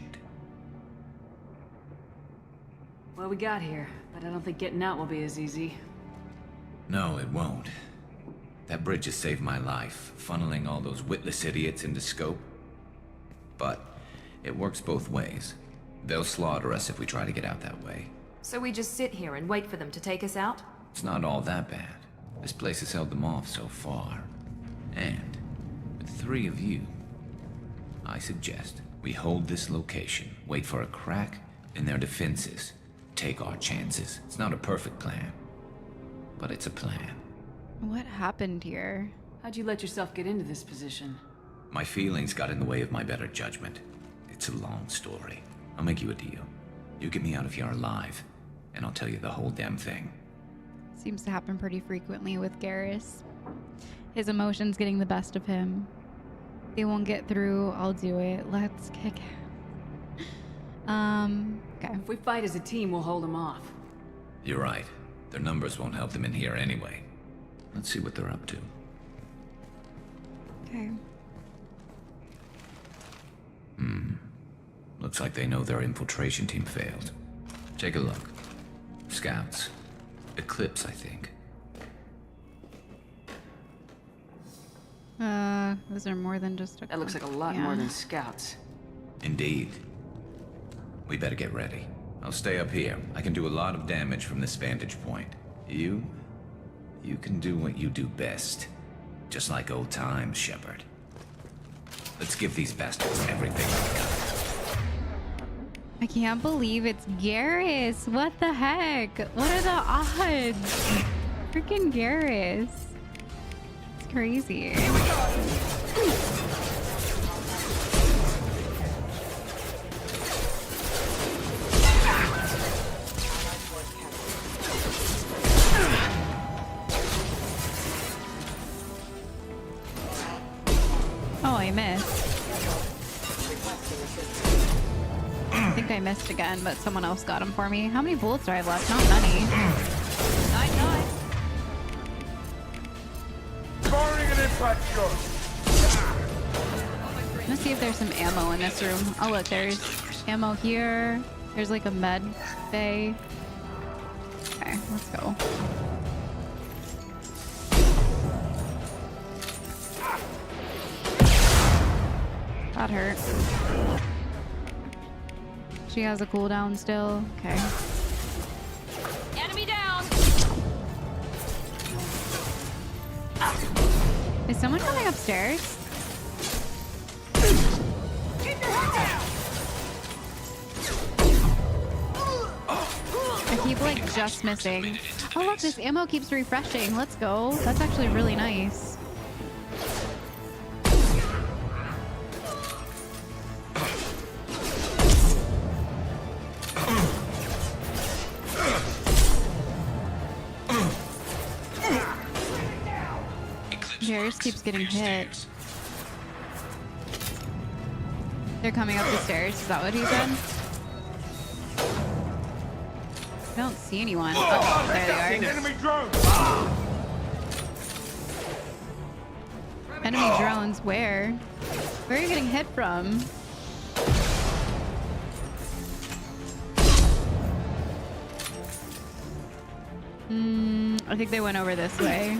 Well, we got here, but I don't think getting out will be as easy. No, it won't. That bridge has saved my life, funneling all those witless idiots into scope. But it works both ways. They'll slaughter us if we try to get out that way. So we just sit here and wait for them to take us out? It's not all that bad. This place has held them off so far. And with 3 of you, I suggest we hold this location, wait for a crack in their defenses, take our chances. It's not a perfect plan, but it's a plan. What happened here? How'd you let yourself get into this position? My feelings got in the way of my better judgment. It's a long story. I'll make you a deal. You get me out of here alive, and I'll tell you the whole damn thing. Seems to happen pretty frequently with Garrus. His emotions getting the best of him. They won't get through. I'll do it. Let's kick it. Okay. If we fight as a team, we'll hold them off. You're right. Their numbers won't help them in here anyway. Let's see what they're up to. Okay. Looks like they know their infiltration team failed. Take a look. Scouts. Eclipse, I think. Those are more than just a... That looks like a lot more than scouts. Indeed. We better get ready. I'll stay up here. I can do a lot of damage from this vantage point. You can do what you do best. Just like old times, Shepard. Let's give these bastards everything we got. I can't believe it's Garrus. What the heck? What are the odds? Freaking Garrus. It's crazy. Oh, I missed. I think I missed again, but someone else got him for me. How many bullets do I have left? Not many. 9-9. Firing an impact shot. Let's see if there's some ammo in this room. Oh, look, there's ammo here. There's like a med bay. Okay, let's go. That hurt. She has a cooldown still. Okay. Enemy down. Is someone coming upstairs? Keep your head down! I keep like just missing. Oh look, this ammo keeps refreshing. Let's go. That's actually really nice. Garrus keeps getting hit. They're coming up the stairs. Is that what he said? I don't see anyone. Oh, there they are. Enemy drone. Enemy drones. Where? Where are you getting hit from? I think they went over this way.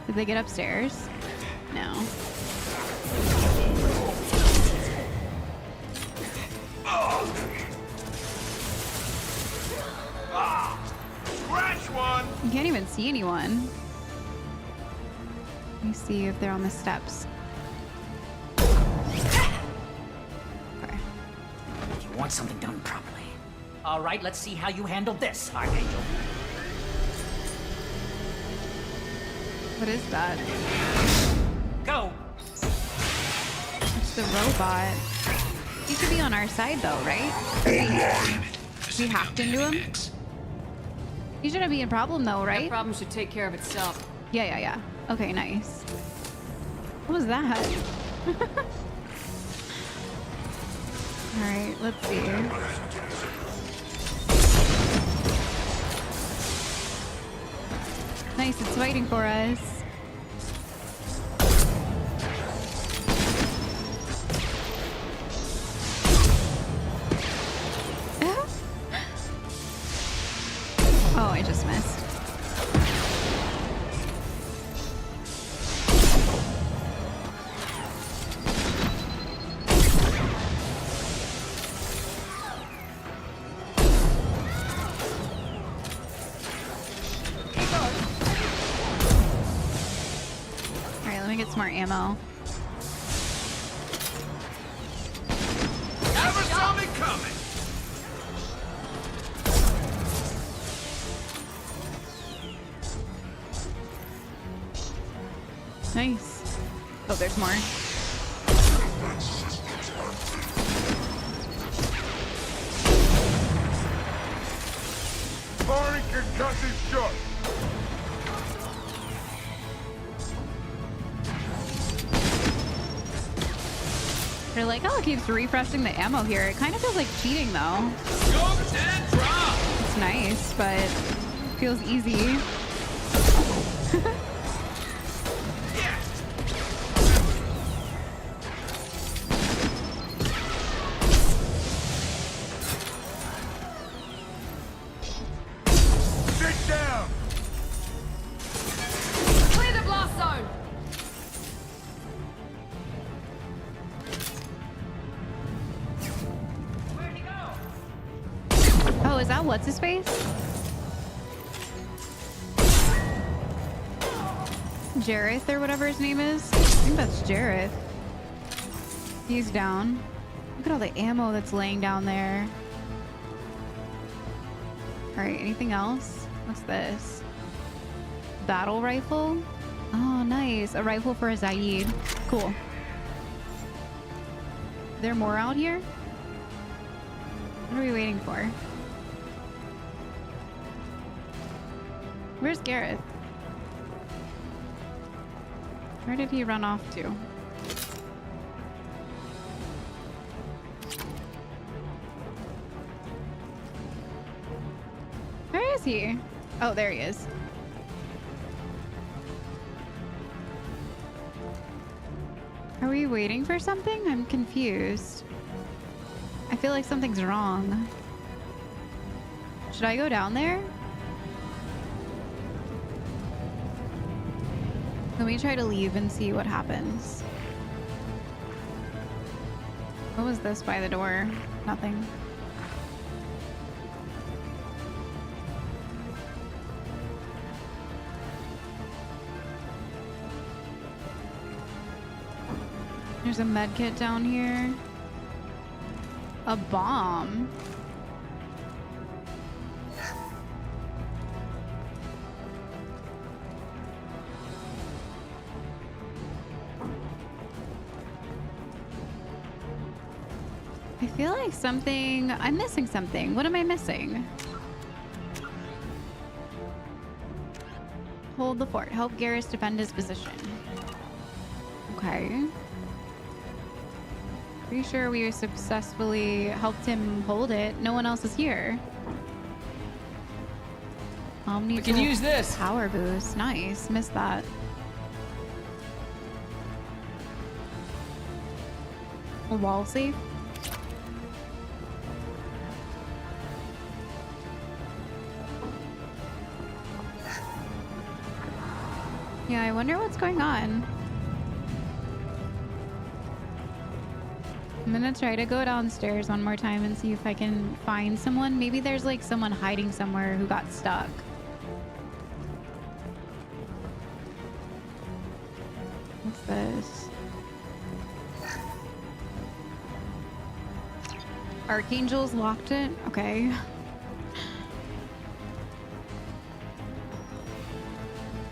Did they get upstairs? No. Scratch one. You can't even see anyone. Let me see if they're on the steps. Okay. You want something done properly. All right, let's see how you handle this, Archangel. What is that? Go! It's the robot. He should be on our side though, right? We hacked into him? He shouldn't be a problem though, right? That problem should take care of itself. Yeah. Okay, nice. What was that? Alright, let's see. Nice, it's waiting for us. dismissed. Alright, let me get some more ammo. Never saw me coming! Nice. Oh, there's more. Firing concussive shot. I like how it keeps refreshing the ammo here. It kind of feels like cheating though. Scopes and drop! It's nice, but it feels easy. Sit down. Clear the blast zone! Oh, is that what's his face? Jareth or whatever his name is. I think that's Jareth. He's down. Look at all the ammo that's laying down there. Alright, anything else? What's this? Battle rifle? Oh, nice. A rifle for a Zaid. Cool. Are there more out here? What are we waiting for? Where's Gareth? Where did he run off to? Where is he? Oh, there he is. Are we waiting for something? I'm confused. I feel like something's wrong. Should I go down there? Let me try to leave and see what happens. What was this by the door? Nothing. There's a med kit down here. A bomb. I feel like I'm missing something. What am I missing? Hold the fort. Help Garrus defend his position. Okay. Pretty sure we successfully helped him hold it. No one else is here. We can use this. Power boost. Nice. Missed that. A wall safe. Yeah, I wonder what's going on. I'm gonna try to go downstairs one more time and see if I can find someone. Maybe there's like someone hiding somewhere who got stuck. What's this? Archangel's locked it? Okay.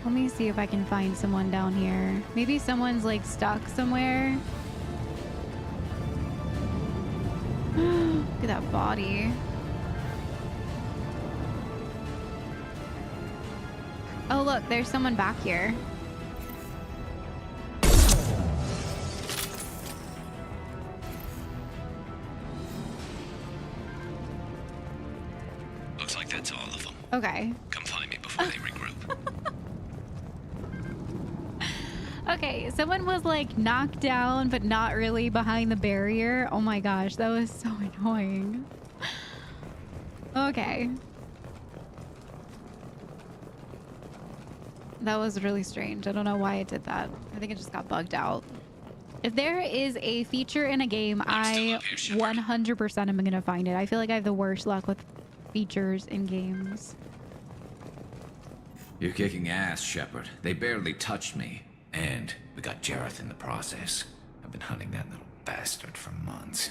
Let me see if I can find someone down here. Maybe someone's like stuck somewhere. Look at that body. Oh look, there's someone back here. Looks like that's all of them. Okay. Come find me before they regroup. Okay, someone was like knocked down, but not really behind the barrier. Oh my gosh, that was so annoying. Okay. That was really strange. I don't know why it did that. I think it just got bugged out. If there is a feature in a game, I 100% am going to find it. I feel like I have the worst luck with features in games. You're kicking ass, Shepard. They barely touched me. And we got Jareth in the process. I've been hunting that little bastard for months.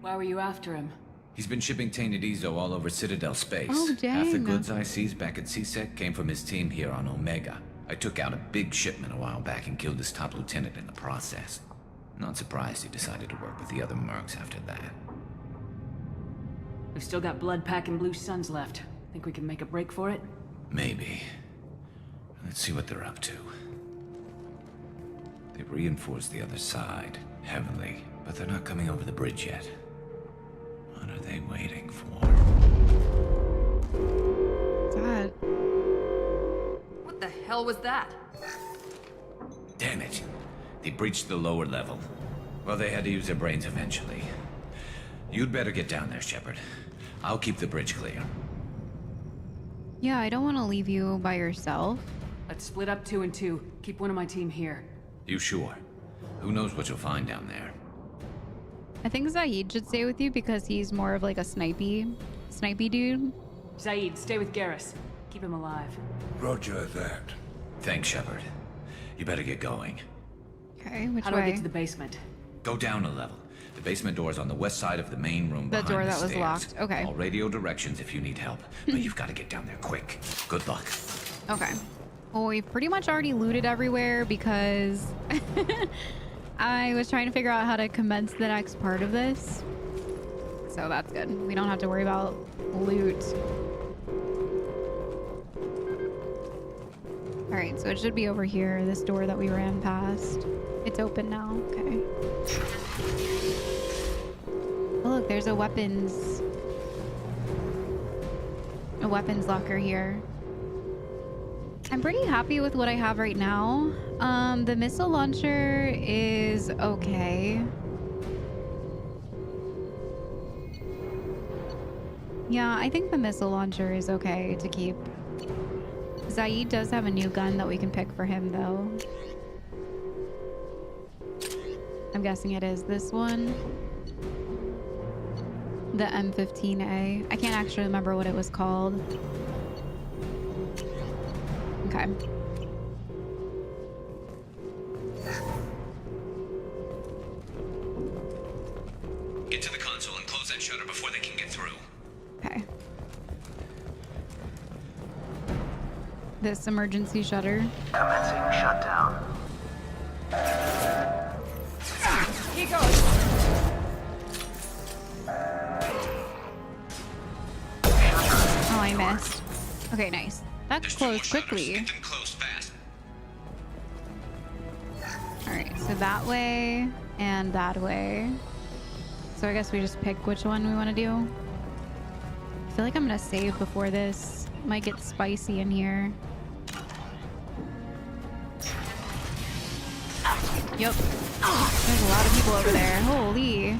Why were you after him? He's been shipping tainted Ezo all over Citadel space. Oh, dang. Half the goods I seized back at CSEC came from his team here on Omega. I took out a big shipment a while back and killed his top lieutenant in the process. Not surprised he decided to work with the other mercs after that. We've still got blood pack and blue suns left. Think we can make a break for it? Maybe. Let's see what they're up to. They've reinforced the other side, heavily, but they're not coming over the bridge yet. What are they waiting for? God. What the hell was that? Damn it. They breached the lower level. Well, they had to use their brains eventually. You'd better get down there, Shepard. I'll keep the bridge clear. Yeah, I don't want to leave you by yourself. Let's split up 2 and 2. Keep one of my team here. You sure? Who knows what you'll find down there? I think Zaid should stay with you because he's more of like a snipey dude. Zaid, stay with Garrus. Keep him alive. Roger that. Thanks, Shepard. You better get going. Okay, which How do way? I get to the basement? Go down a level. The basement door is on the west side of the main room The behind door the that was stairs. locked. Okay. I'll radio directions if you need help, but you've got to get down there quick. Good luck. Okay. Well, we've pretty much already looted everywhere because I was trying to figure out how to commence the next part of this. So that's good. We don't have to worry about loot. All right, so it should be over here, this door that we ran past. It's open now. Okay. Oh, look, there's a weapons locker here. I'm pretty happy with what I have right now. The missile launcher is okay. Yeah, I think the missile launcher is okay to keep. Zaid does have a new gun that we can pick for him, though. I'm guessing it is this one. The M15A. I can't actually remember what it was called. Okay. Get to the console and close that shutter before they can get through. Okay. This emergency shutter. Commencing shutdown. Here goes. Oh, I missed. Okay, nice. That closed quickly. Get them closed fast. Alright, so that way and that way. So I guess we just pick which one we want to do. I feel like I'm gonna save before this. Might get spicy in here. Yep. There's a lot of people over there. Holy.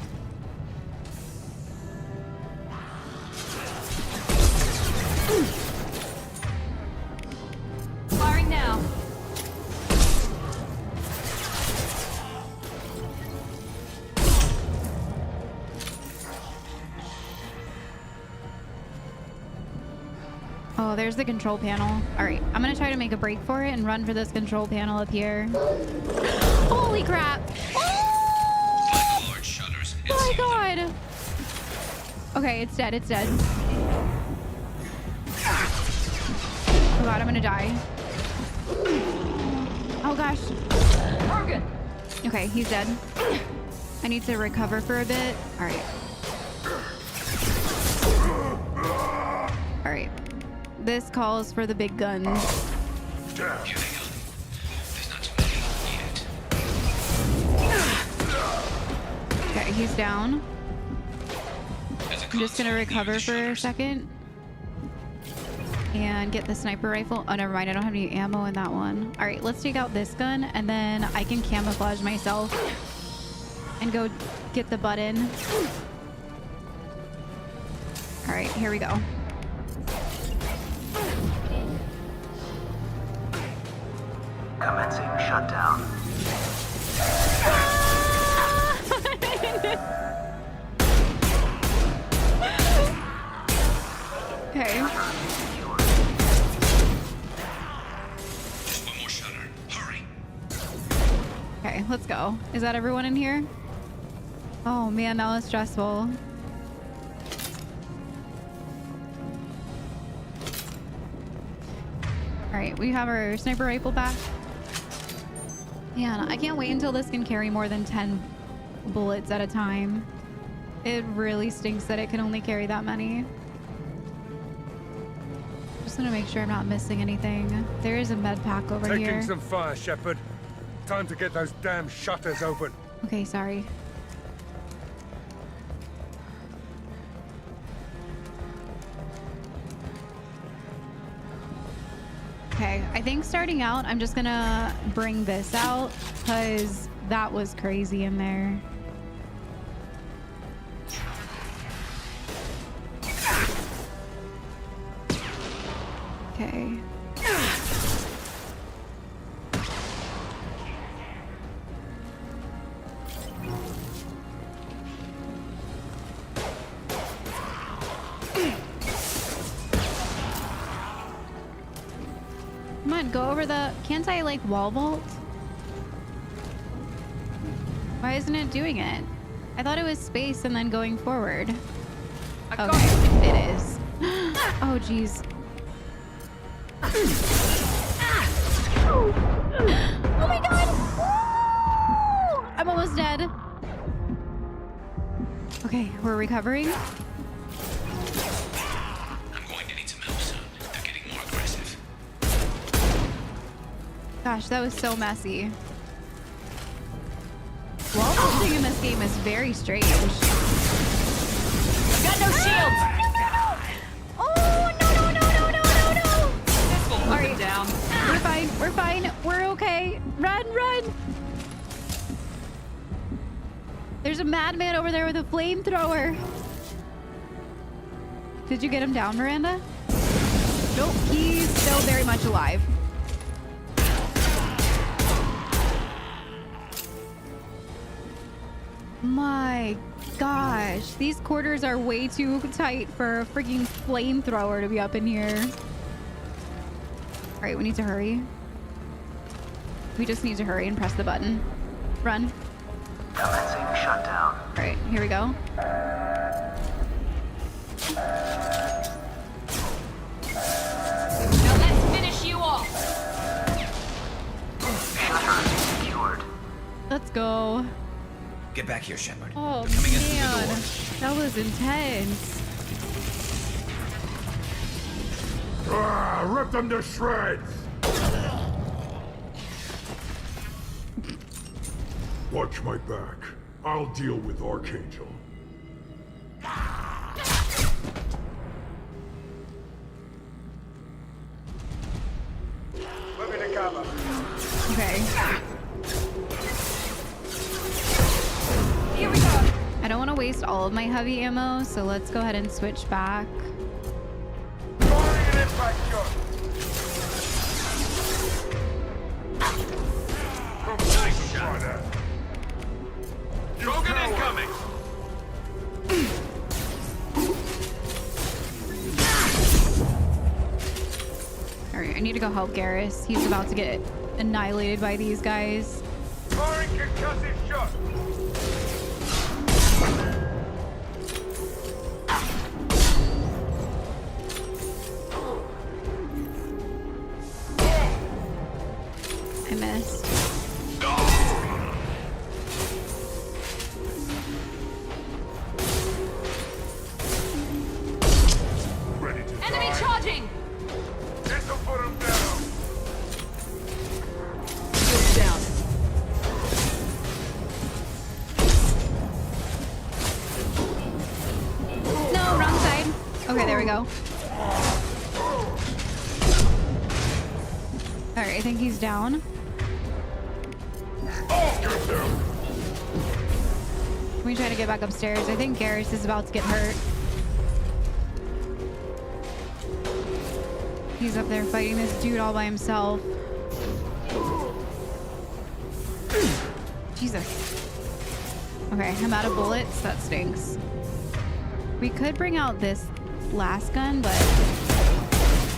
Firing now. Oh, there's the control panel. All right, I'm gonna try to make a break for it and run for this control panel up here. Holy crap! Oh Large shutters. my god! Okay, it's dead. It's dead. Oh god, I'm gonna die. Oh gosh. Target. Okay, he's dead. I need to recover for a bit. All right. All right. This calls for the big guns. Here they go. There's not too many yet. Okay, he's down. I'm just gonna recover for a second. And get the sniper rifle. Oh, never mind. I don't have any ammo in that one. All right, let's take out this gun and then I can camouflage myself and go get the button. All right, here we go. Commencing shutdown. Okay. Just one more shutter. Hurry. Okay, let's go. Is that everyone in here? Oh man, that was stressful. Alright, we have our sniper rifle back. Man, I can't wait until this can carry more than 10 bullets at a time. It really stinks that it can only carry that many. Just want to make sure I'm not missing anything. There is a med pack over here. Taking some fire, Shepard. Time to get those damn shutters open. Okay, sorry. Okay, I think starting out, I'm just gonna bring this out because that was crazy in there. Okay. Come on, go over the... Can't I, like, wall vault? Why isn't it doing it? I thought it was space and then going forward. Okay, it is. Oh, jeez. Oh my god! Woo! I'm almost dead. Okay, we're recovering. Gosh, that was so messy. Wall vaulting in this game is very strange. I've got no shields! Oh, no. This will hold it down. We're fine. We're okay. Run. There's a madman over there with a flamethrower. Did you get him down, Miranda? Nope, he's still very much alive. My gosh, these quarters are way too tight for a freaking flamethrower to be up in here. All right, we need to hurry. We just need to hurry and press the button. Run. Commencing shutdown. All right, here we go. Now let's finish you off. Shutter secured. Let's go. Get back here, Shepard. Oh They're coming in through the man, door. that was intense. Rip them to shreds! Watch my back. I'll deal with Archangel. Moving to cover. Okay. Here we go. I don't want to waste all of my heavy ammo, so let's go ahead and switch back. Firing an impact shot. Nice shot. Drogan incoming. All right, I need to go help Garrus. He's about to get annihilated by these guys. Firing concussive shot. I missed. Ready to Enemy die. charging. This'll put him down. Shields down. No, wrong side. Okay, there we go. All right, I think he's down. Can we try to get back upstairs? I think Garrus is about to get hurt. He's up there fighting this dude all by himself. Jesus. Okay, I'm out of bullets. That stinks. We could bring out this last gun, but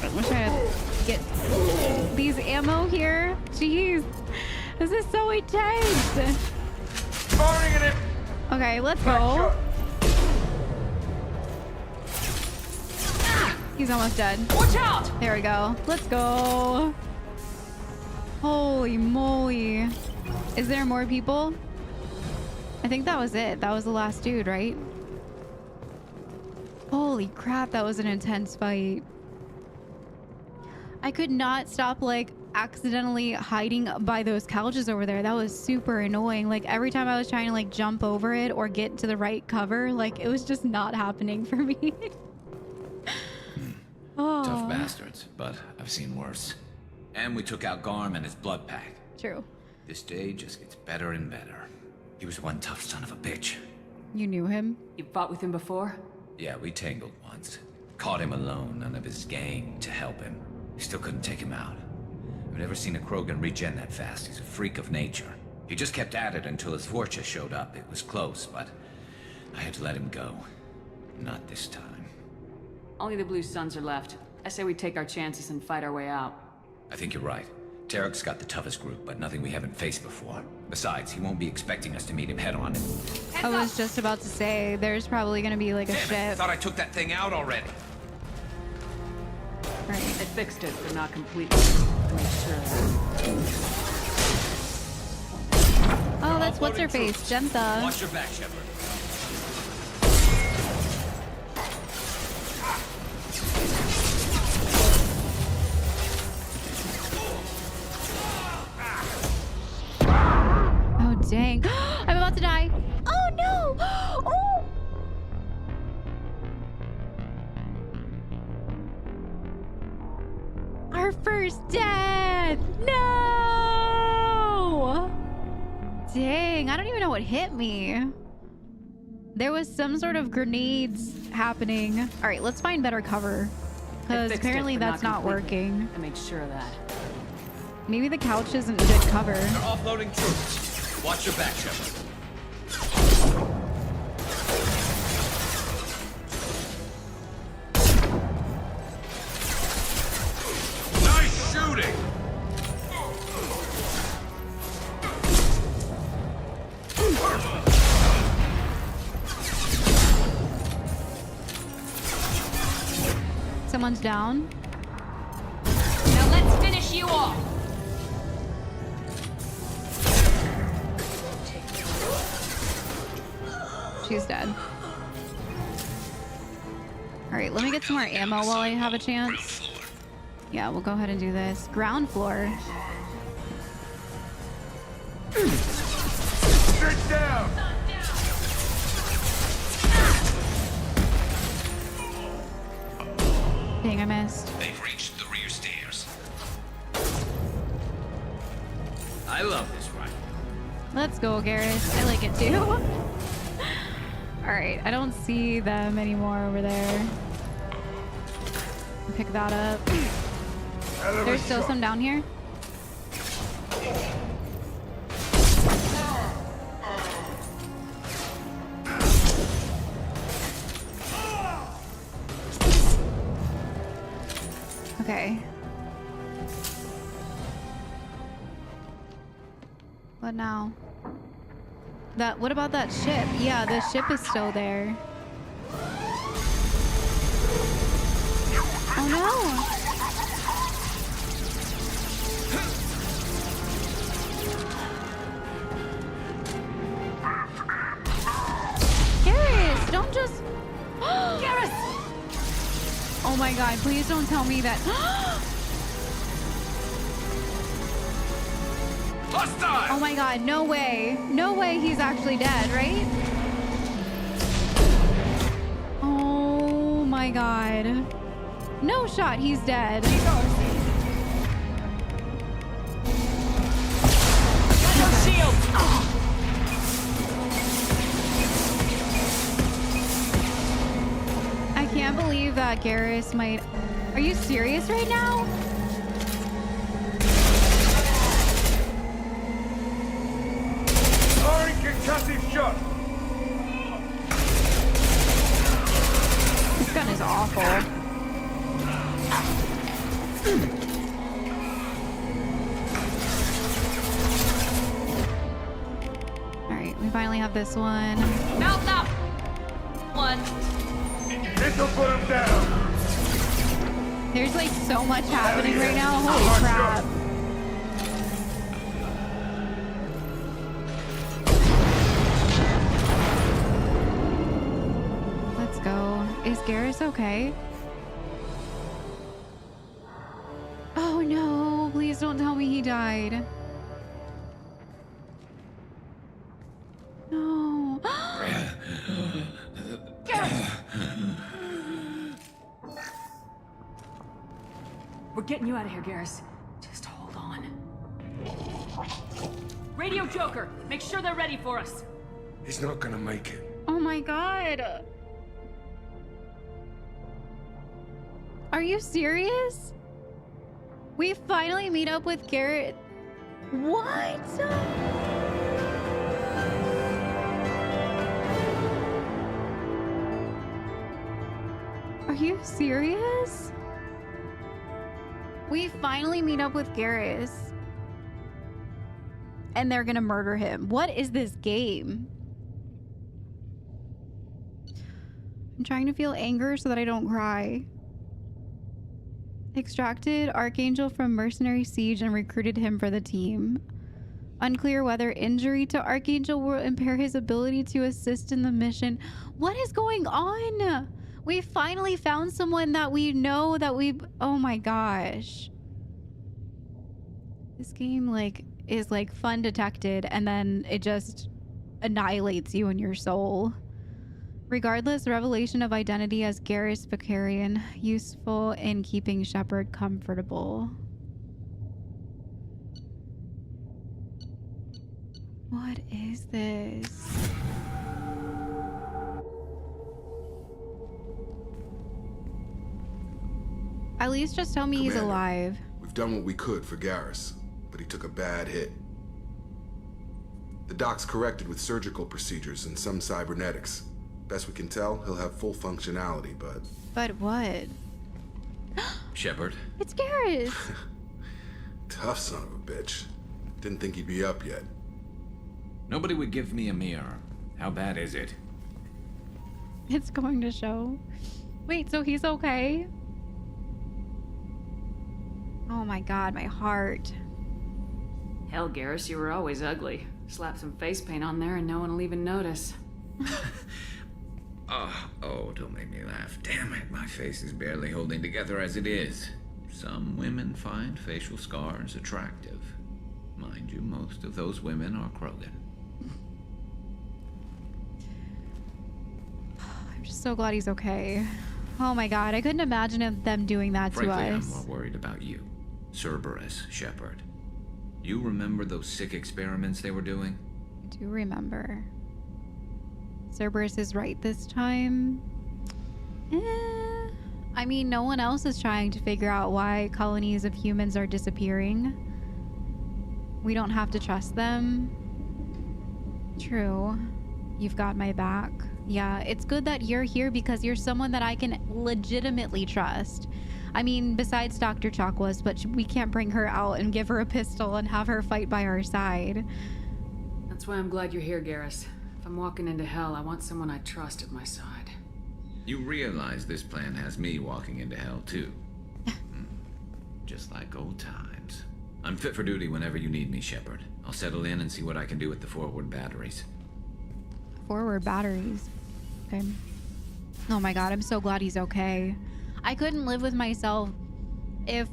I'm trying to get these ammo here. Jeez. This is so intense. Okay, let's go. He's almost dead. Watch out! There we go. Let's go. Holy moly. Is there more people? I think that was it. That was the last dude, right? Holy crap, that was an intense fight. I could not stop like accidentally hiding by those couches over there. That was super annoying. Like every time I was trying to like jump over it or get to the right cover, like it was just not happening for me. Oh. Tough bastards, but I've seen worse. And we took out Garm and his blood pack. True. This day just gets better and better. He was one tough son of a bitch. You knew him? You fought with him before? Yeah, we tangled once. Caught him alone, none of his gang to help him. We still couldn't take him out. I've never seen a Krogan regen that fast. He's a freak of nature. He just kept at it until his Vorcha showed up. It was close, but I had to let him go. Not this time. Only the Blue Suns are left. I say we take our chances and fight our way out. I think you're right. Tarek's got the toughest group, but nothing we haven't faced before. Besides, he won't be expecting us to meet him head-on. I was just about to say, there's probably gonna be like a ship. I thought I took that thing out already. Right. I fixed it, but not completely. To make sure. Oh, that's what's her face, Jemtha. Watch your back, Shepard. Oh dang! I'm about to die. Oh no! Oh! Our first death! No! Dang, I don't even know what hit me. There was some sort of grenades happening. All right, let's find better cover. Because apparently that's not working. I made sure of that. Maybe the couch isn't good cover. They're offloading troops. Watch your back, Shepard. Nice shooting! Someone's down. Now let's finish you off. She's dead. All right, let me get some more ammo while I have a chance. Yeah, we'll go ahead and do this. Ground floor. Sit down! Dang, I missed. They've reached the rear stairs. I love this ride. Let's go, Garrus. I like it too. All right, I don't see them anymore over there. Pick that up. There's still some down here. Okay. What now? What about that ship? Yeah, the ship is still there. Oh no! Garrus, don't just... Garrus! Oh my god, please don't tell me that... Hostile! Oh my god, no way. No way he's actually dead, right? Oh my god. No shot, he's dead. Shield! I can't believe that Garrus might... Are you serious right now? Concussive shot! This gun is awful. Alright, we finally have this one. Mouth up! One. This'll put him down! There's like so much happening right now. Holy crap. Let's go. Is Garrus okay? Oh no, please don't tell me he died. No. We're getting you out of here, Garrus. Just hold on. Radio Joker, make sure they're ready for us. He's not gonna make it. Oh my god. Are you serious? We finally meet up with Garrett. What? Are you serious? We finally meet up with Garrus. And they're gonna murder him. What is this game? I'm trying to feel anger so that I don't cry. Extracted Archangel from mercenary siege and recruited him for the team. Unclear whether injury to Archangel will impair his ability to assist in the mission. What is going on? We finally found someone that we know that we... Oh my gosh. This game is like fun detected and then it just annihilates you and your soul. Regardless, revelation of identity as Garrus Vicarian, useful in keeping Shepard comfortable. What is this? At least just tell me he's alive. We've done what we could for Garrus, but he took a bad hit. The doc's corrected with surgical procedures and some cybernetics. Best we can tell, he'll have full functionality, but... But what? Shepard? It's Garrus! Tough son of a bitch. Didn't think he'd be up yet. Nobody would give me a mirror. How bad is it? It's going to show. Wait, so he's okay? Oh my god, my heart. Hell, Garrus, you were always ugly. Slap some face paint on there and no one will even notice. Oh, don't make me laugh. Damn it, my face is barely holding together as it is. Some women find facial scars attractive. Mind you, most of those women are Krogan. I'm just so glad he's okay. Oh my god, I couldn't imagine them doing that Frankly, to us. I'm more worried about you. Cerberus, Shepard. You remember those sick experiments they were doing? I do remember. Cerberus is right this time. I mean, no one else is trying to figure out why colonies of humans are disappearing. We don't have to trust them. True. You've got my back. Yeah, it's good that you're here because you're someone that I can legitimately trust. I mean, besides Dr. Chakwas, but we can't bring her out and give her a pistol and have her fight by our side. That's why I'm glad you're here, Garrus. If I'm walking into hell, I want someone I trust at my side. You realize this plan has me walking into hell, too. Just like old times. I'm fit for duty whenever you need me, Shepard. I'll settle in and see what I can do with the forward batteries. Forward batteries. Okay. Oh my god, I'm so glad he's okay. I couldn't live with myself if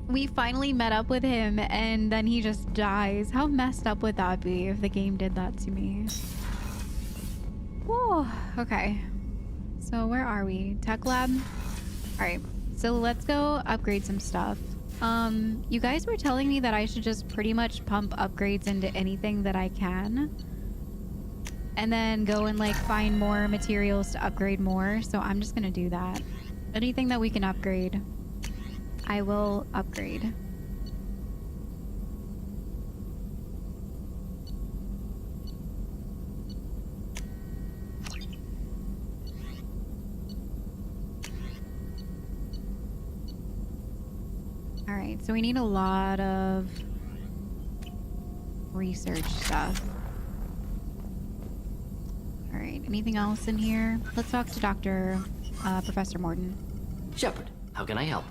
we finally met up with him and then he just dies. How messed up would that be if the game did that to me? Whoa. Okay. So where are we? Tech lab? Alright. So let's go upgrade some stuff. You guys were telling me that I should just pretty much pump upgrades into anything that I can. And then go and like find more materials to upgrade more. So I'm just gonna do that. Anything that we can upgrade, I will upgrade. All right, so we need a lot of research stuff. All right, anything else in here? Let's talk to Professor Morton. Shepard, how can I help?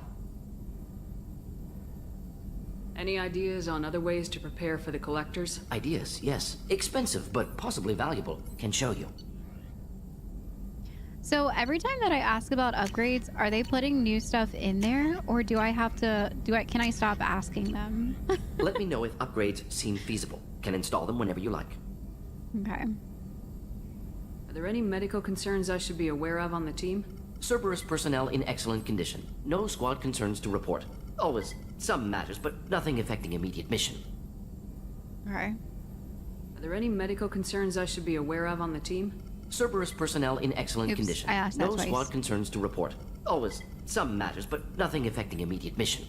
Any ideas on other ways to prepare for the collectors? Ideas, yes. Expensive, but possibly valuable. Can show you. So every time that I ask about upgrades, are they putting new stuff in there, or can I stop asking them? Let me know if upgrades seem feasible. Can install them whenever you like. Okay. Are there any medical concerns I should be aware of on the team? Cerberus personnel in excellent condition. No squad concerns to report. Always some matters, but nothing affecting immediate mission. Okay. Are there any medical concerns I should be aware of on the team? Cerberus personnel in excellent condition. I asked that no twice. squad concerns to report. Always some matters, but nothing affecting immediate mission.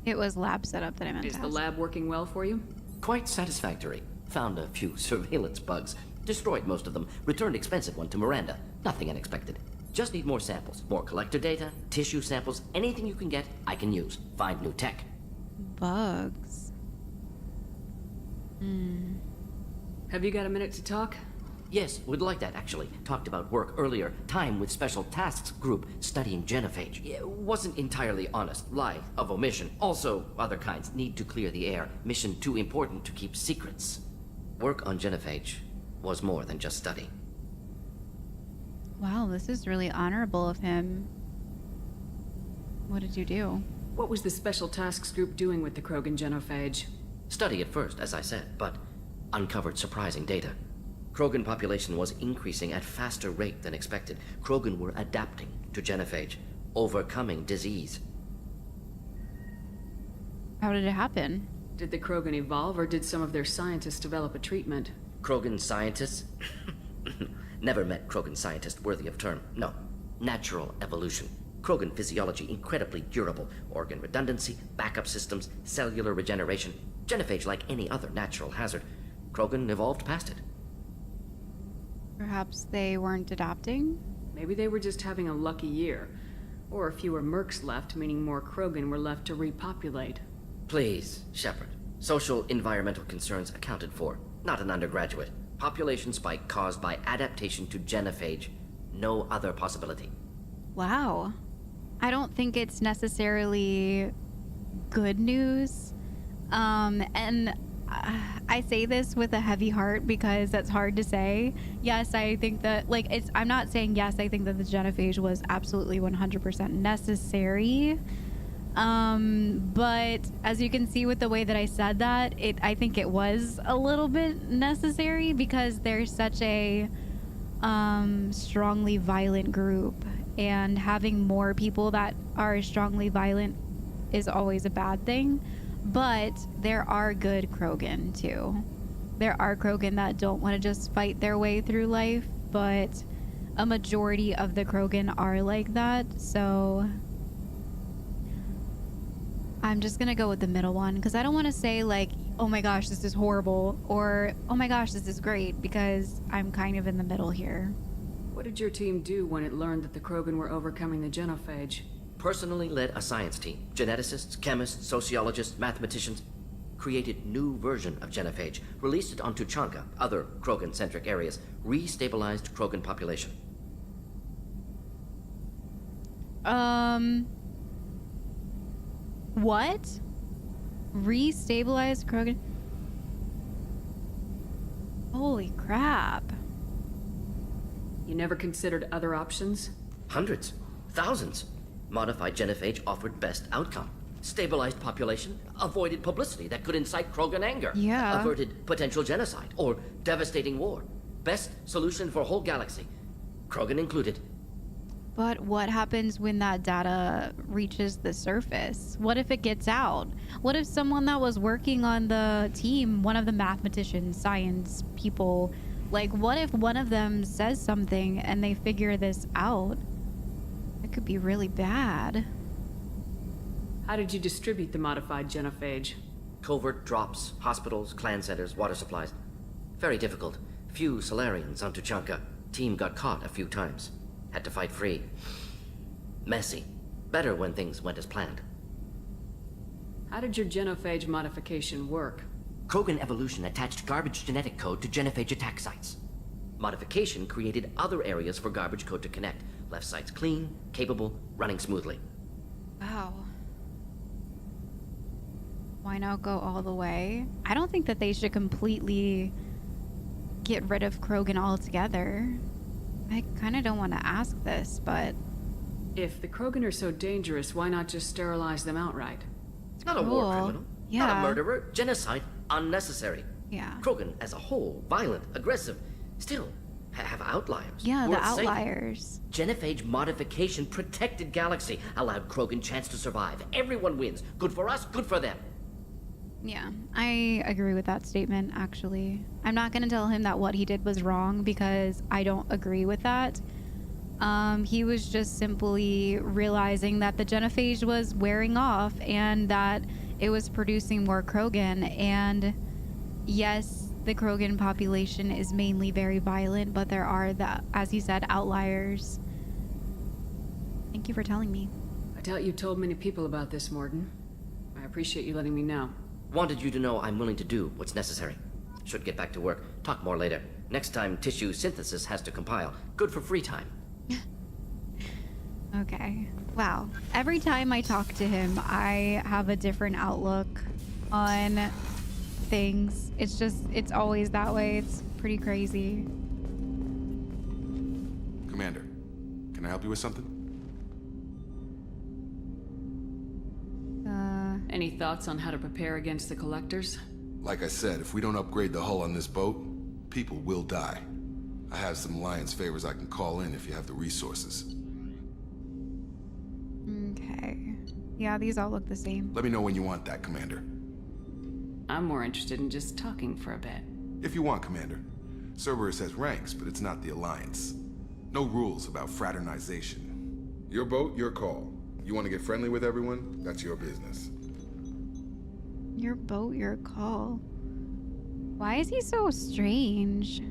It was lab setup that I meant to Is the ask. lab working well for you? Quite satisfactory. Found a few surveillance bugs. Destroyed most of them. Returned expensive one to Miranda. Nothing unexpected. Just need more samples. More collector data, tissue samples, anything you can get, I can use. Find new tech. Bugs. Have you got a minute to talk? Yes, would like that, actually. Talked about work earlier. Time with Special Tasks Group studying genophage. Yeah, wasn't entirely honest. Lie of omission. Also, other kinds. Need to clear the air. Mission too important to keep secrets. Work on genophage was more than just study. Wow, this is really honorable of him. What did you do? What was the Special Tasks Group doing with the Krogan genophage? Study at first, as I said, but uncovered surprising data. Krogan population was increasing at faster rate than expected. Krogan were adapting to genophage, overcoming disease. How did it happen? Did the Krogan evolve, or did some of their scientists develop a treatment? Krogan scientists? Never met Krogan scientist worthy of term. No. Natural evolution. Krogan physiology incredibly durable. Organ redundancy, backup systems, cellular regeneration. Genophage like any other natural hazard. Krogan evolved past it. Perhaps they weren't adapting? Maybe they were just having a lucky year. Or fewer mercs left, meaning more Krogan were left to repopulate. Please, Shepard. Social environmental concerns accounted for. Not an undergraduate. Population spike caused by adaptation to genophage. No other possibility. Wow. I don't think it's necessarily good news. And I say this with a heavy heart because that's hard to say. Yes, I think that, I'm not saying yes, I think that the genophage was absolutely 100% necessary. But as you can see with the way that I said that, I think it was a little bit necessary because there's such a strongly violent group, and having more people that are strongly violent is always a bad thing. But there are good Krogan too. There are Krogan that don't want to just fight their way through life, but a majority of the Krogan are like that, so I'm just gonna go with the middle one because I don't want to say oh my gosh, this is horrible, or oh my gosh, this is great, because I'm kind of in the middle here. What did your team do when it learned that the Krogan were overcoming the genophage? Personally led a science team. Geneticists, chemists, sociologists, mathematicians. Created new version of genophage. Released it on Tuchanka, other Krogan-centric areas. Restabilized Krogan population. What? Restabilized Krogan? Holy crap. You never considered other options? Hundreds. Thousands. Modified genophage offered best outcome. Stabilized population, avoided publicity that could incite Krogan anger. Yeah. Averted potential genocide or devastating war. Best solution for whole galaxy. Krogan included. But what happens when that data reaches the surface? What if it gets out? What if someone that was working on the team, one of the mathematicians, science people, what if one of them says something and they figure this out? It could be really bad. How did you distribute the modified genophage? Covert drops, hospitals, clan centers, water supplies. Very difficult. Few Solarians on Tuchanka. Team got caught a few times. Had to fight free. Messy. Better when things went as planned. How did your genophage modification work? Krogan evolution attached garbage genetic code to genophage attack sites. Modification created other areas for garbage code to connect. Left sites clean, capable, running smoothly. Wow. Why not go all the way? I don't think that they should completely get rid of Krogan altogether. I kind of don't want to ask this, but... If the Krogan are so dangerous, why not just sterilize them outright? It's not a war criminal. Yeah. Not a murderer. Genocide, unnecessary. Yeah. Krogan as a whole, violent, aggressive, still have outliers. Yeah, the Worth saving. outliers. Genophage modification protected Galaxy, allowed Krogan chance to survive. Everyone wins. Good for us, good for them. Yeah, I agree with that statement, actually. I'm not going to tell him that what he did was wrong because I don't agree with that. He was just simply realizing that the genophage was wearing off and that it was producing more Krogan. And yes, the Krogan population is mainly very violent, but there are, as he said, outliers. Thank you for telling me. I doubt you told many people about this, Morden. I appreciate you letting me know. Wanted you to know I'm willing to do what's necessary. Should get back to work. Talk more later. Next time, tissue synthesis has to compile. Good for free time. Okay. Wow. Every time I talk to him, I have a different outlook on things. It's always that way. It's pretty crazy. Commander, can I help you with something? Any thoughts on how to prepare against the Collectors? Like I said, if we don't upgrade the hull on this boat, people will die. I have some Alliance favors I can call in if you have the resources. Okay. Yeah, these all look the same. Let me know when you want that, Commander. I'm more interested in just talking for a bit. If you want, Commander. Cerberus has ranks, but it's not the Alliance. No rules about fraternization. Your boat, your call. You want to get friendly with everyone? That's your business. Your boat, your call. Why is he so strange?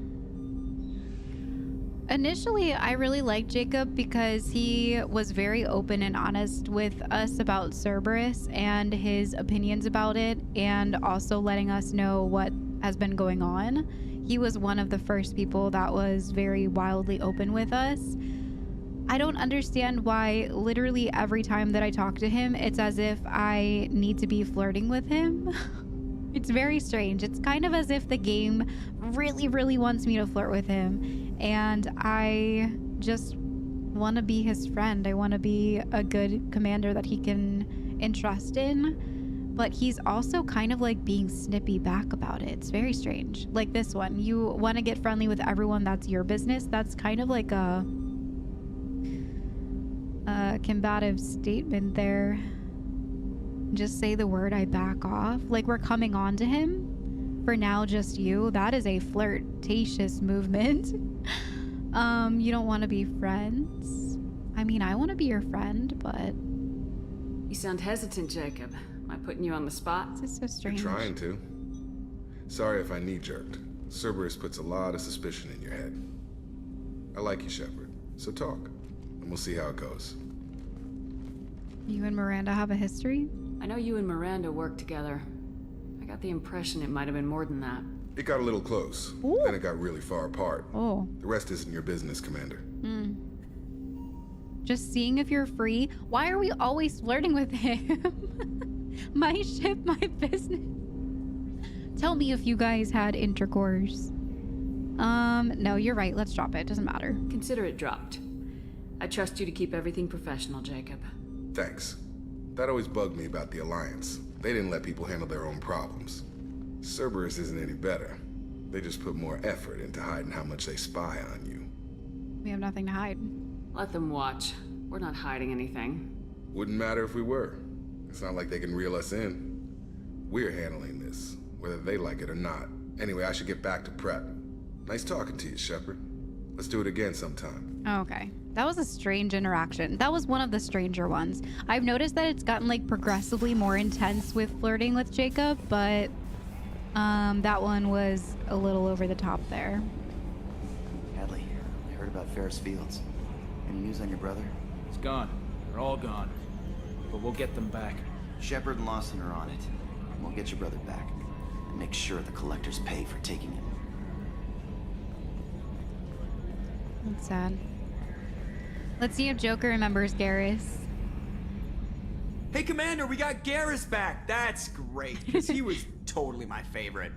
Initially, I really liked Jacob because he was very open and honest with us about Cerberus and his opinions about it, and also letting us know what has been going on. He was one of the first people that was very wildly open with us. I don't understand why literally every time that I talk to him, it's as if I need to be flirting with him. It's very strange. It's kind of as if the game really, really wants me to flirt with him. And I just want to be his friend. I want to be a good commander that he can entrust in. But he's also kind of like being snippy back about it. It's very strange. Like this one. You want to get friendly with everyone, that's your business. That's kind of like a combative statement there. Just say the word, I back off. Like we're coming on to him. For now, just you. That is a flirtatious movement. You don't want to be friends. I mean, I want to be your friend, but... You sound hesitant, Jacob. Am I putting you on the spot? This is so strange. You're trying to. Sorry if I knee-jerked. Cerberus puts a lot of suspicion in your head. I like you, Shepard. So talk, and we'll see how it goes. You and Miranda have a history? I know you and Miranda work together. I got the impression it might have been more than that. It got a little close. Ooh. Then it got really far apart. Oh. The rest isn't your business, Commander. Just seeing if you're free. Why are we always flirting with him? My ship, my business. Tell me if you guys had intercourse. No, you're right. Let's drop it. Doesn't matter. Consider it dropped. I trust you to keep everything professional, Jacob. Thanks. That always bugged me about the Alliance. They didn't let people handle their own problems. Cerberus isn't any better. They just put more effort into hiding how much they spy on you. We have nothing to hide. Let them watch. We're not hiding anything. Wouldn't matter if we were. It's not like they can reel us in. We're handling this, whether they like it or not. Anyway, I should get back to prep. Nice talking to you, Shepard. Let's do it again sometime. Okay. That was a strange interaction. That was one of the stranger ones. I've noticed that it's gotten like progressively more intense with flirting with Jacob, but that one was a little over the top there. Hadley, I heard about Ferris Fields. Any news on your brother? He's gone. They're all gone. But we'll get them back. Shepard and Lawson are on it. We'll get your brother back. And make sure the collectors pay for taking him. That's sad. Let's see if Joker remembers Garrus. Hey, Commander, we got Garrus back. That's great, because he was totally my favorite.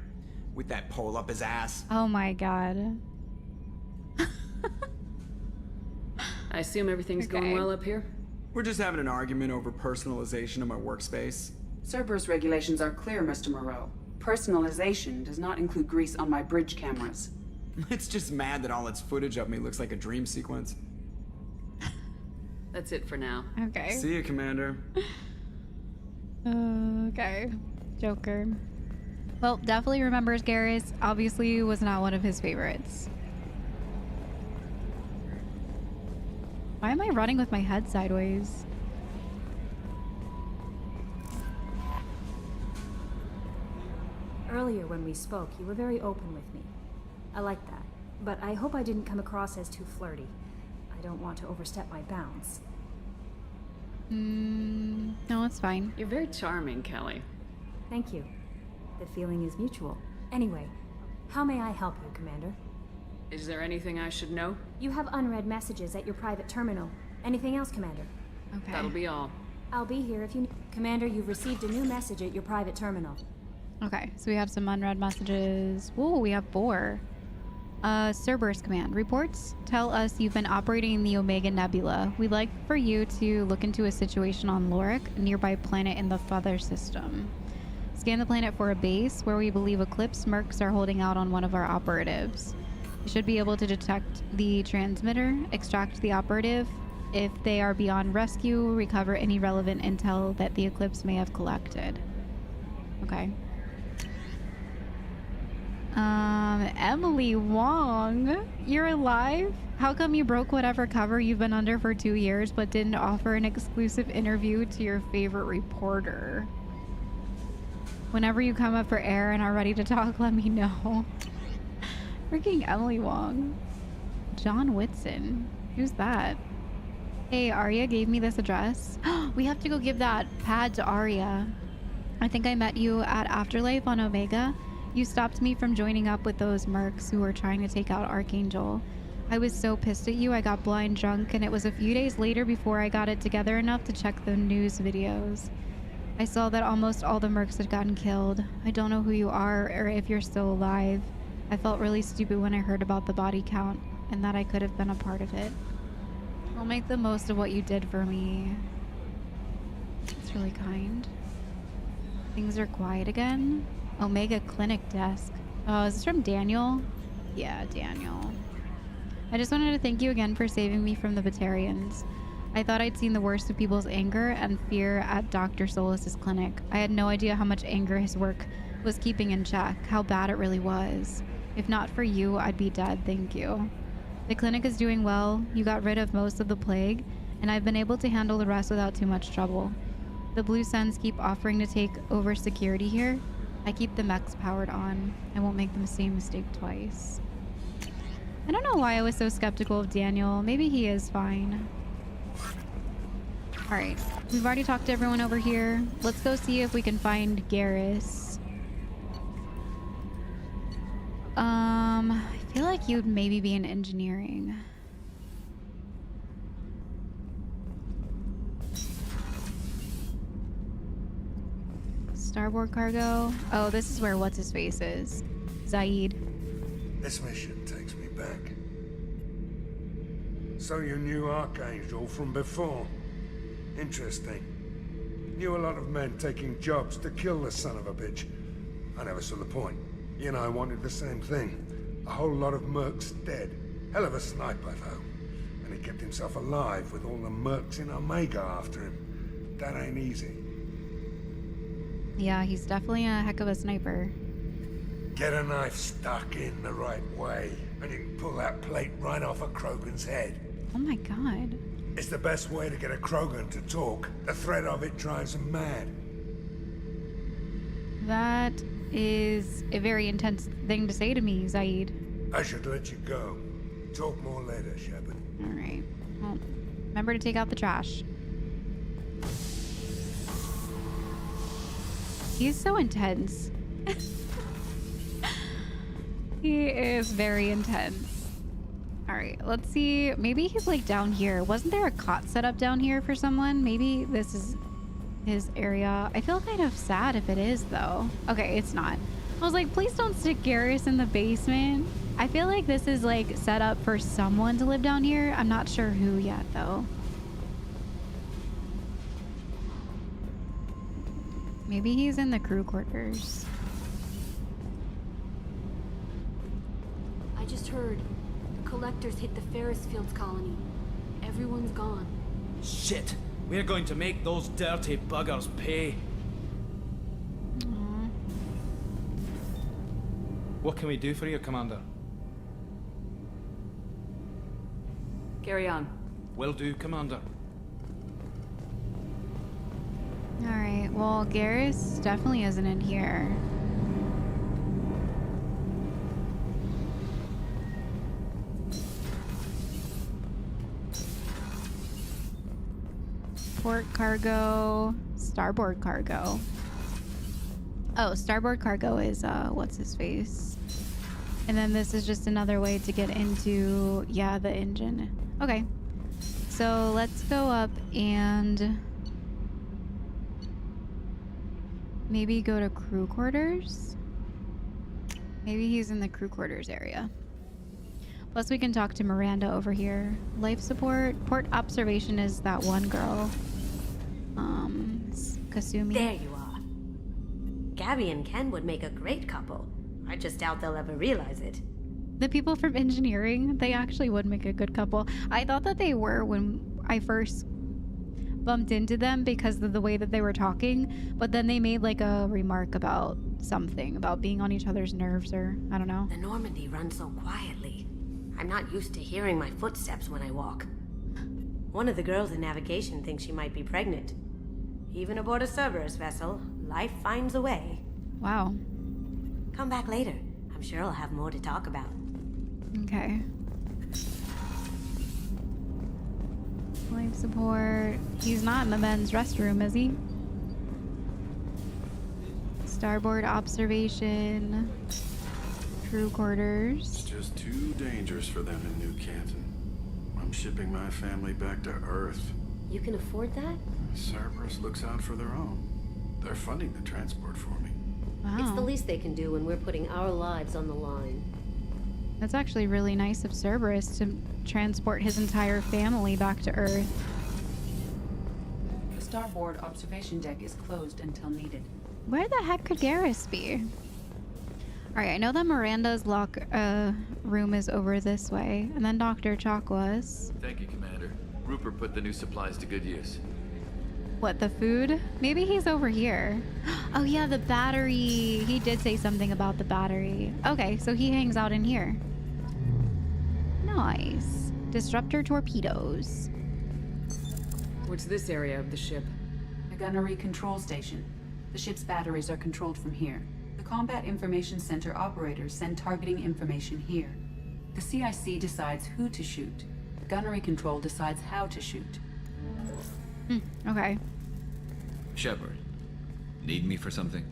With that pole up his ass. Oh my god. I assume everything's going well up here? We're just having an argument over personalization of my workspace. Cerberus regulations are clear, Mr. Moreau. Personalization does not include grease on my bridge cameras. It's just mad that all its footage of me looks like a dream sequence. That's it for now. Okay. See you, Commander. Okay. Joker. Well, definitely remembers Garrus. Obviously was not one of his favorites. Why am I running with my head sideways? Earlier when we spoke, you were very open with me. I like that. But I hope I didn't come across as too flirty. I don't want to overstep my bounds. No, it's fine. You're very charming, Kelly. Thank you. The feeling is mutual. Anyway, how may I help you, Commander? Is there anything I should know? You have unread messages at your private terminal. Anything else, Commander? Okay. That'll be all. I'll be here if you need. Commander, you've received a new message at your private terminal. Okay, so we have some unread messages. Whoa, we have 4. Cerberus Command. Reports tell us you've been operating in the Omega Nebula. We'd like for you to look into a situation on Lorik, a nearby planet in the Father system. Scan the planet for a base where we believe Eclipse Mercs are holding out on one of our operatives. You should be able to detect the transmitter, extract the operative. If they are beyond rescue, recover any relevant intel that the Eclipse may have collected. Okay. Emily Wong, you're alive? How come you broke whatever cover you've been under for 2 years but didn't offer an exclusive interview to your favorite reporter? Whenever you come up for air and are ready to talk, let me know. Freaking Emily Wong. John Whitson. Who's that? Hey, Arya gave me this address. We have to go give that pad to Arya. I think I met you at Afterlife on Omega. You stopped me from joining up with those mercs who were trying to take out Archangel. I was so pissed at you, I got blind drunk, and it was a few days later before I got it together enough to check the news videos. I saw that almost all the mercs had gotten killed. I don't know who you are or if you're still alive. I felt really stupid when I heard about the body count and that I could have been a part of it. I'll make the most of what you did for me. It's really kind. Things are quiet again. Omega Clinic desk. Oh, is this from Daniel? Yeah, Daniel. I just wanted to thank you again for saving me from the Batarians. I thought I'd seen the worst of people's anger and fear at Dr. Solis's clinic. I had no idea how much anger his work was keeping in check, how bad it really was. If not for you, I'd be dead, thank you. The clinic is doing well. You got rid of most of the plague, and I've been able to handle the rest without too much trouble. The Blue Suns keep offering to take over security here. I keep the mechs powered on. I won't make the same mistake twice. I don't know why I was so skeptical of Daniel. Maybe he is fine. Alright, we've already talked to everyone over here. Let's go see if we can find Garrus. I feel like you'd maybe be in engineering. Starboard cargo. Oh, this is where what's-his-face is. Zaid. This mission takes me back. So you knew Archangel from before? Interesting. Knew a lot of men taking jobs to kill the son of a bitch. I never saw the point. You and I wanted the same thing. A whole lot of mercs dead. Hell of a sniper, though. And he kept himself alive with all the mercs in Omega after him. That ain't easy. Yeah, he's definitely a heck of a sniper. Get a knife stuck in the right way, and you can pull that plate right off a Krogan's head. Oh my god. It's the best way to get a Krogan to talk. The threat of it drives him mad. That is a very intense thing to say to me, Zaid. I should let you go. Talk more later, Shepard. Alright. Well, remember to take out the trash. He's so intense. He is very intense. All right, let's see. Maybe he's like down here. Wasn't there a cot set up down here for someone? Maybe this is his area. I feel kind of sad if it is though. Okay, it's not. I was like, please don't stick Garrus in the basement. I feel like this is like set up for someone to live down here. I'm not sure who yet though. Maybe he's in the crew quarters. I just heard the collectors hit the Ferris Fields colony. Everyone's gone. Shit! We're going to make those dirty buggers pay. Aww. What can we do for you, Commander? Carry on. Will do, Commander. Alright, well, Garrus definitely isn't in here. Port cargo, starboard cargo. Oh, starboard cargo is, what's his face? And then this is just another way to get into, yeah, the engine. Okay. So let's go up and maybe go to crew quarters. Maybe he's in the crew quarters area. Plus we can talk to Miranda over here. Life support, port observation is that one girl. Kasumi. There you are. Gabby and Ken would make a great couple. I just doubt they'll ever realize it. The people from engineering, they actually would make a good couple. I thought that they were when I first bumped into them because of the way that they were talking, but then they made like a remark about something, about being on each other's nerves or I don't know. The Normandy runs so quietly. I'm not used to hearing my footsteps when I walk. One of the girls in navigation thinks she might be pregnant. Even aboard a Cerberus vessel, life finds a way. Wow. Come back later. I'm sure I'll have more to talk about. Okay. Life support. He's not in the men's restroom, is he? Starboard observation. Crew quarters. It's just too dangerous for them in New Canton. I'm shipping my family back to Earth. You can afford that? Cerberus looks out for their own. They're funding the transport for me. Wow. It's the least they can do when we're putting our lives on the line. That's actually really nice of Cerberus to transport his entire family back to Earth. The starboard observation deck is closed until needed. Where the heck could Garrus be? Alright, I know that Miranda's lock room is over this way. And then Dr. Chakwa's. Thank you, Commander. Rupert put the new supplies to good use. What, the food? Maybe he's over here. Oh yeah, the battery. He did say something about the battery. Okay, so he hangs out in here. Nice. Disruptor torpedoes. What's this area of the ship? The gunnery control station. The ship's batteries are controlled from here. The Combat Information Center operators send targeting information here. The CIC decides who to shoot. Gunnery control decides how to shoot. Okay. Shepard, need me for something?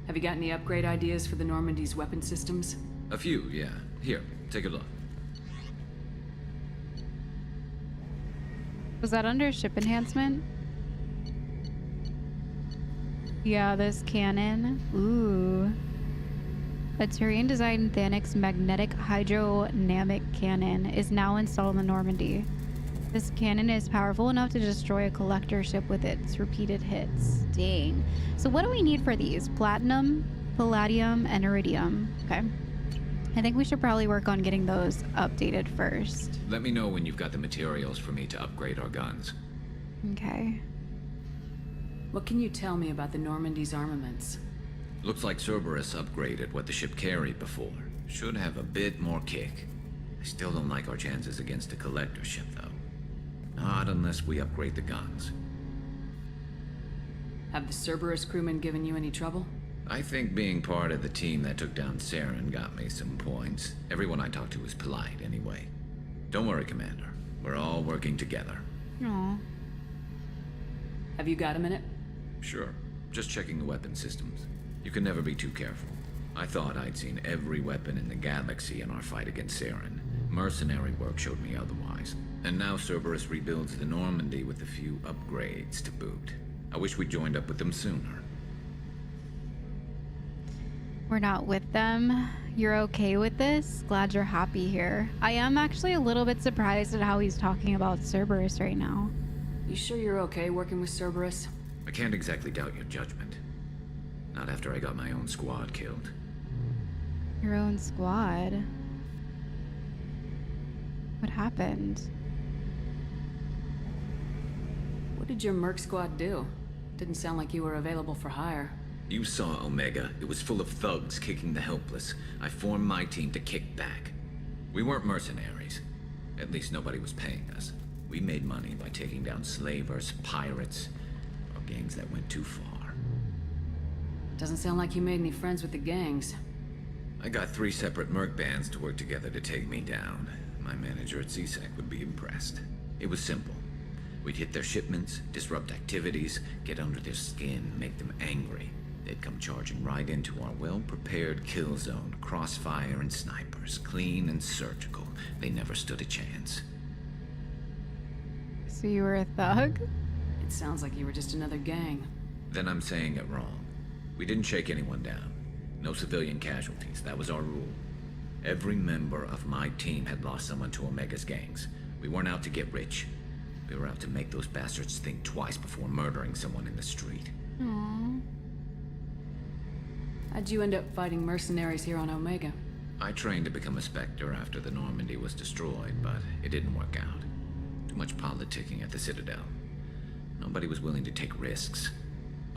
Have you got any upgrade ideas for the Normandy's weapon systems? A few, yeah. Here, take a look. Was that under ship enhancement? Yeah, this cannon. Ooh. A Turian-designed Thanix magnetic hydrodynamic cannon is now installed in the Normandy. This cannon is powerful enough to destroy a collector ship with its repeated hits. Dang. So what do we need for these? Platinum, palladium, and iridium. Okay. I think we should probably work on getting those updated first. Let me know when you've got the materials for me to upgrade our guns. Okay. What can you tell me about the Normandy's armaments? Looks like Cerberus upgraded what the ship carried before. Should have a bit more kick. I still don't like our chances against a collector ship, though. Not unless we upgrade the guns. Have the Cerberus crewmen given you any trouble? I think being part of the team that took down Saren got me some points. Everyone I talked to was polite, anyway. Don't worry, Commander. We're all working together. Aww. Have you got a minute? Sure. Just checking the weapon systems. You can never be too careful. I thought I'd seen every weapon in the galaxy in our fight against Saren. Mercenary work showed me otherwise. And now Cerberus rebuilds the Normandy with a few upgrades to boot. I wish we joined up with them sooner. We're not with them. You're okay with this? Glad you're happy here. I am actually a little bit surprised at how he's talking about Cerberus right now. You sure you're okay working with Cerberus? I can't exactly doubt your judgment. Not after I got my own squad killed. Your own squad? What happened? What did your Merc squad do? Didn't sound like you were available for hire. You saw Omega. It was full of thugs kicking the helpless. I formed my team to kick back. We weren't mercenaries. At least nobody was paying us. We made money by taking down slavers, pirates, or gangs that went too far. Doesn't sound like you made any friends with the gangs. I got 3 separate merc bands to work together to take me down. My manager at CSEC would be impressed. It was simple. We'd hit their shipments, disrupt activities, get under their skin, make them angry. They'd come charging right into our well-prepared kill zone, crossfire and snipers, clean and surgical. They never stood a chance. So you were a thug? It sounds like you were just another gang. Then I'm saying it wrong. We didn't shake anyone down. No civilian casualties, that was our rule. Every member of my team had lost someone to Omega's gangs. We weren't out to get rich. We were out to make those bastards think twice before murdering someone in the street. Aww. How'd you end up fighting mercenaries here on Omega? I trained to become a Spectre after the Normandy was destroyed, but it didn't work out. Too much politicking at the Citadel. Nobody was willing to take risks.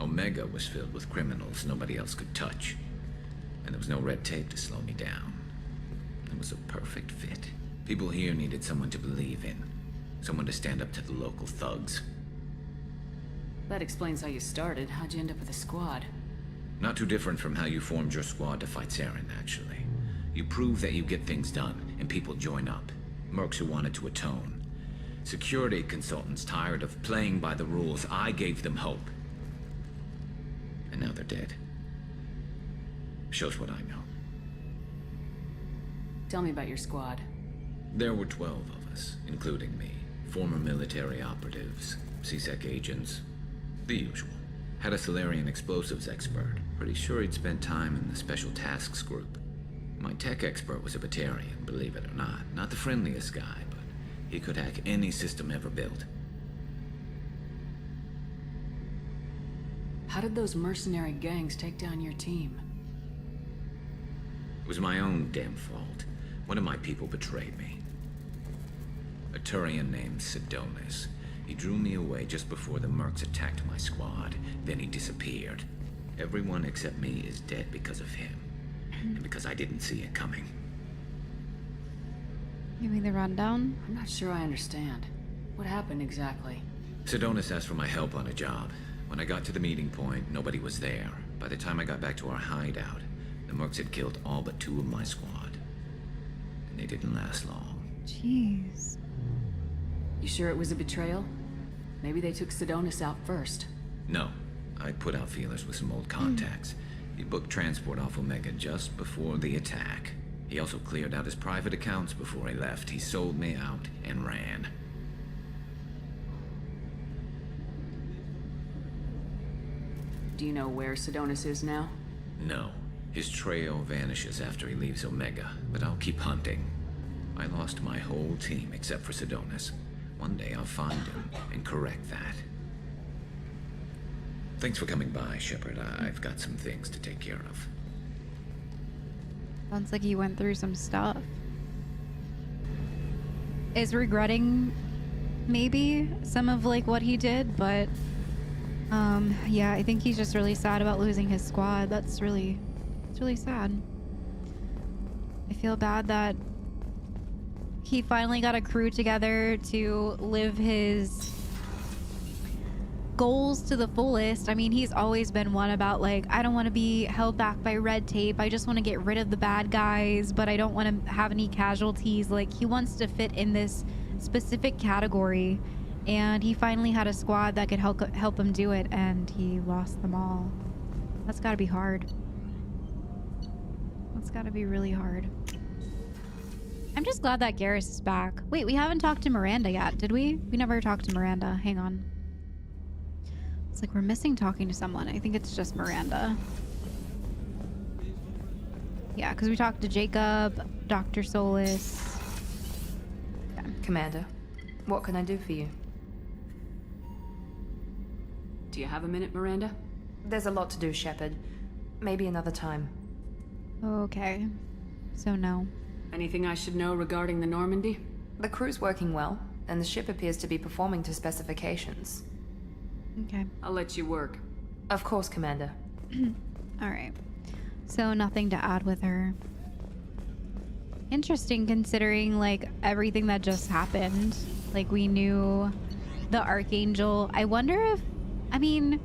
Omega was filled with criminals nobody else could touch. And there was no red tape to slow me down. It was a perfect fit. People here needed someone to believe in. Someone to stand up to the local thugs. That explains how you started. How'd you end up with a squad? Not too different from how you formed your squad to fight Saren, actually. You prove that you get things done, and people join up. Mercs who wanted to atone. Security consultants tired of playing by the rules. I gave them hope. And now they're dead. Shows what I know. Tell me about your squad. There were 12 of us, including me. Former military operatives, CSEC agents, the usual. Had a Solarian explosives expert. Pretty sure he'd spent time in the Special Tasks Group. My tech expert was a Batarian, believe it or not. Not the friendliest guy, but he could hack any system ever built. How did those mercenary gangs take down your team? It was my own damn fault. One of my people betrayed me. A Turian named Sidonis. He drew me away just before the Mercs attacked my squad. Then he disappeared. Everyone except me is dead because of him. And because I didn't see it coming. Give me the rundown. I'm not sure I understand. What happened exactly? Sidonis asked for my help on a job. When I got to the meeting point, nobody was there. By the time I got back to our hideout, the Mercs had killed all but 2 of my squad. And they didn't last long. Jeez. You sure it was a betrayal? Maybe they took Sidonis out first. No. I put out feelers with some old contacts. He booked transport off Omega just before the attack. He also cleared out his private accounts before he left. He sold me out and ran. Do you know where Sidonis is now? No. His trail vanishes after he leaves Omega, but I'll keep hunting. I lost my whole team except for Sidonis. One day I'll find him and correct that. Thanks for coming by, Shepard. I've got some things to take care of. Sounds like you went through some stuff. Is regretting maybe some of like what he did, but yeah, I think he's just really sad about losing his squad. It's really sad. I feel bad that he finally got a crew together to live his goals to the fullest. I mean, he's always been one about like, I don't want to be held back by red tape. I just want to get rid of the bad guys, but I don't want to have any casualties. Like, he wants to fit in this specific category, and he finally had a squad that could help him do it, and he lost them all. That's gotta be hard. That's gotta be really hard. I'm just glad that Garrus is back. Wait, we haven't talked to Miranda yet, did we? We never talked to Miranda. Hang on. It's like we're missing talking to someone. I think it's just Miranda. Yeah, because we talked to Jacob, Dr. Solis. Okay. Commander, what can I do for you? Do you have a minute, Miranda? There's a lot to do, Shepard. Maybe another time. Okay. So no. Anything I should know regarding the Normandy? The crew's working well, and the ship appears to be performing to specifications. Okay. I'll let you work. Of course, Commander. Alright. So nothing to add with her. Interesting considering like everything that just happened. Like we knew the Archangel. I wonder if, I mean,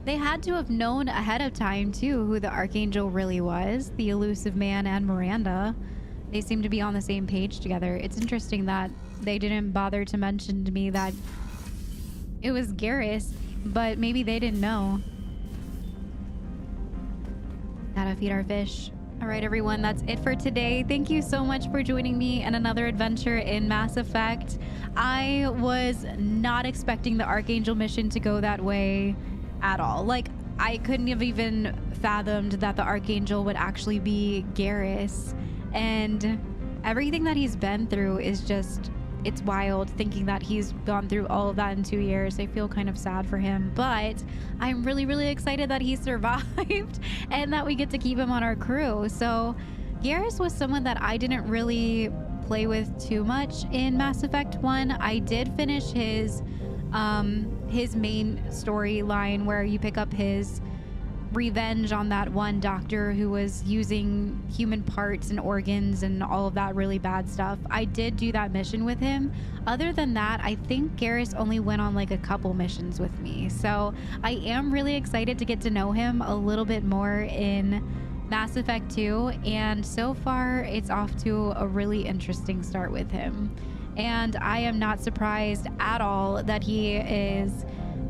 they had to have known ahead of time too who the Archangel really was. The elusive man and Miranda. They seem to be on the same page together. It's interesting that they didn't bother to mention to me that it was Garrus, but maybe they didn't know. Gotta feed our fish. All right, everyone, that's it for today. Thank you so much for joining me in another adventure in Mass Effect. I was not expecting the Archangel mission to go that way at all. Like, I couldn't have even fathomed that the Archangel would actually be Garrus. And everything that he's been through is just, it's wild thinking that he's gone through all of that in 2 years. I feel kind of sad for him, but I'm really, really excited that he survived and that we get to keep him on our crew. So Garrus was someone that I didn't really play with too much in Mass Effect 1. I did finish his main storyline where you pick up his revenge on that one doctor who was using human parts and organs and all of that really bad stuff. I did do that mission with him. Other than that, I think Garrus only went on like a couple missions with me. So I am really excited to get to know him a little bit more in Mass Effect 2. And so far, it's off to a really interesting start with him. And I am not surprised at all that he is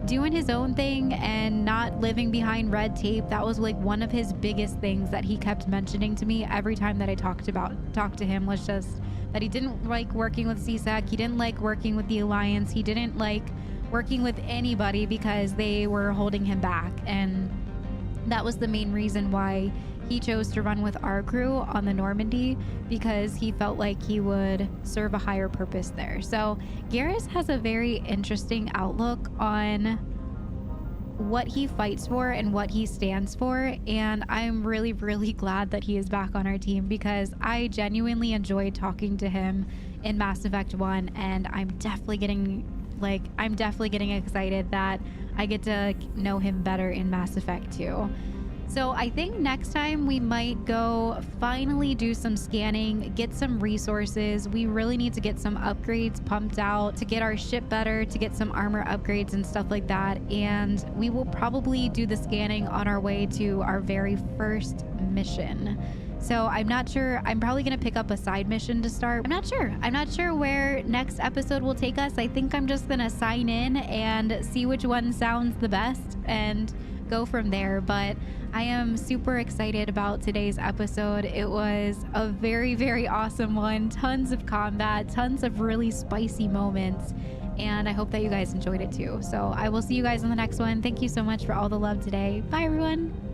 doing his own thing and not living behind red tape. That was like one of his biggest things that he kept mentioning to me every time that I talked to him, was just that he didn't like working with CSEC. He didn't like working with the Alliance. He didn't like working with anybody because they were holding him back. And that was the main reason why he chose to run with our crew on the Normandy, because he felt like he would serve a higher purpose there. So Garrus has a very interesting outlook on what he fights for and what he stands for, and I'm really, really glad that he is back on our team, because I genuinely enjoyed talking to him in Mass Effect 1, and I'm definitely getting excited that I get to know him better in Mass Effect 2. So I think next time we might go finally do some scanning, get some resources. We really need to get some upgrades pumped out to get our ship better, to get some armor upgrades and stuff like that. And we will probably do the scanning on our way to our very first mission. So I'm not sure. I'm probably going to pick up a side mission to start. I'm not sure where next episode will take us. I think I'm just going to sign in and see which one sounds the best and go from there. But I am super excited about today's episode. It was a very, very awesome one. Tons of combat, tons of really spicy moments, and I hope that you guys enjoyed it too. So I will see you guys in the next one. Thank you so much for all the love today. Bye, everyone.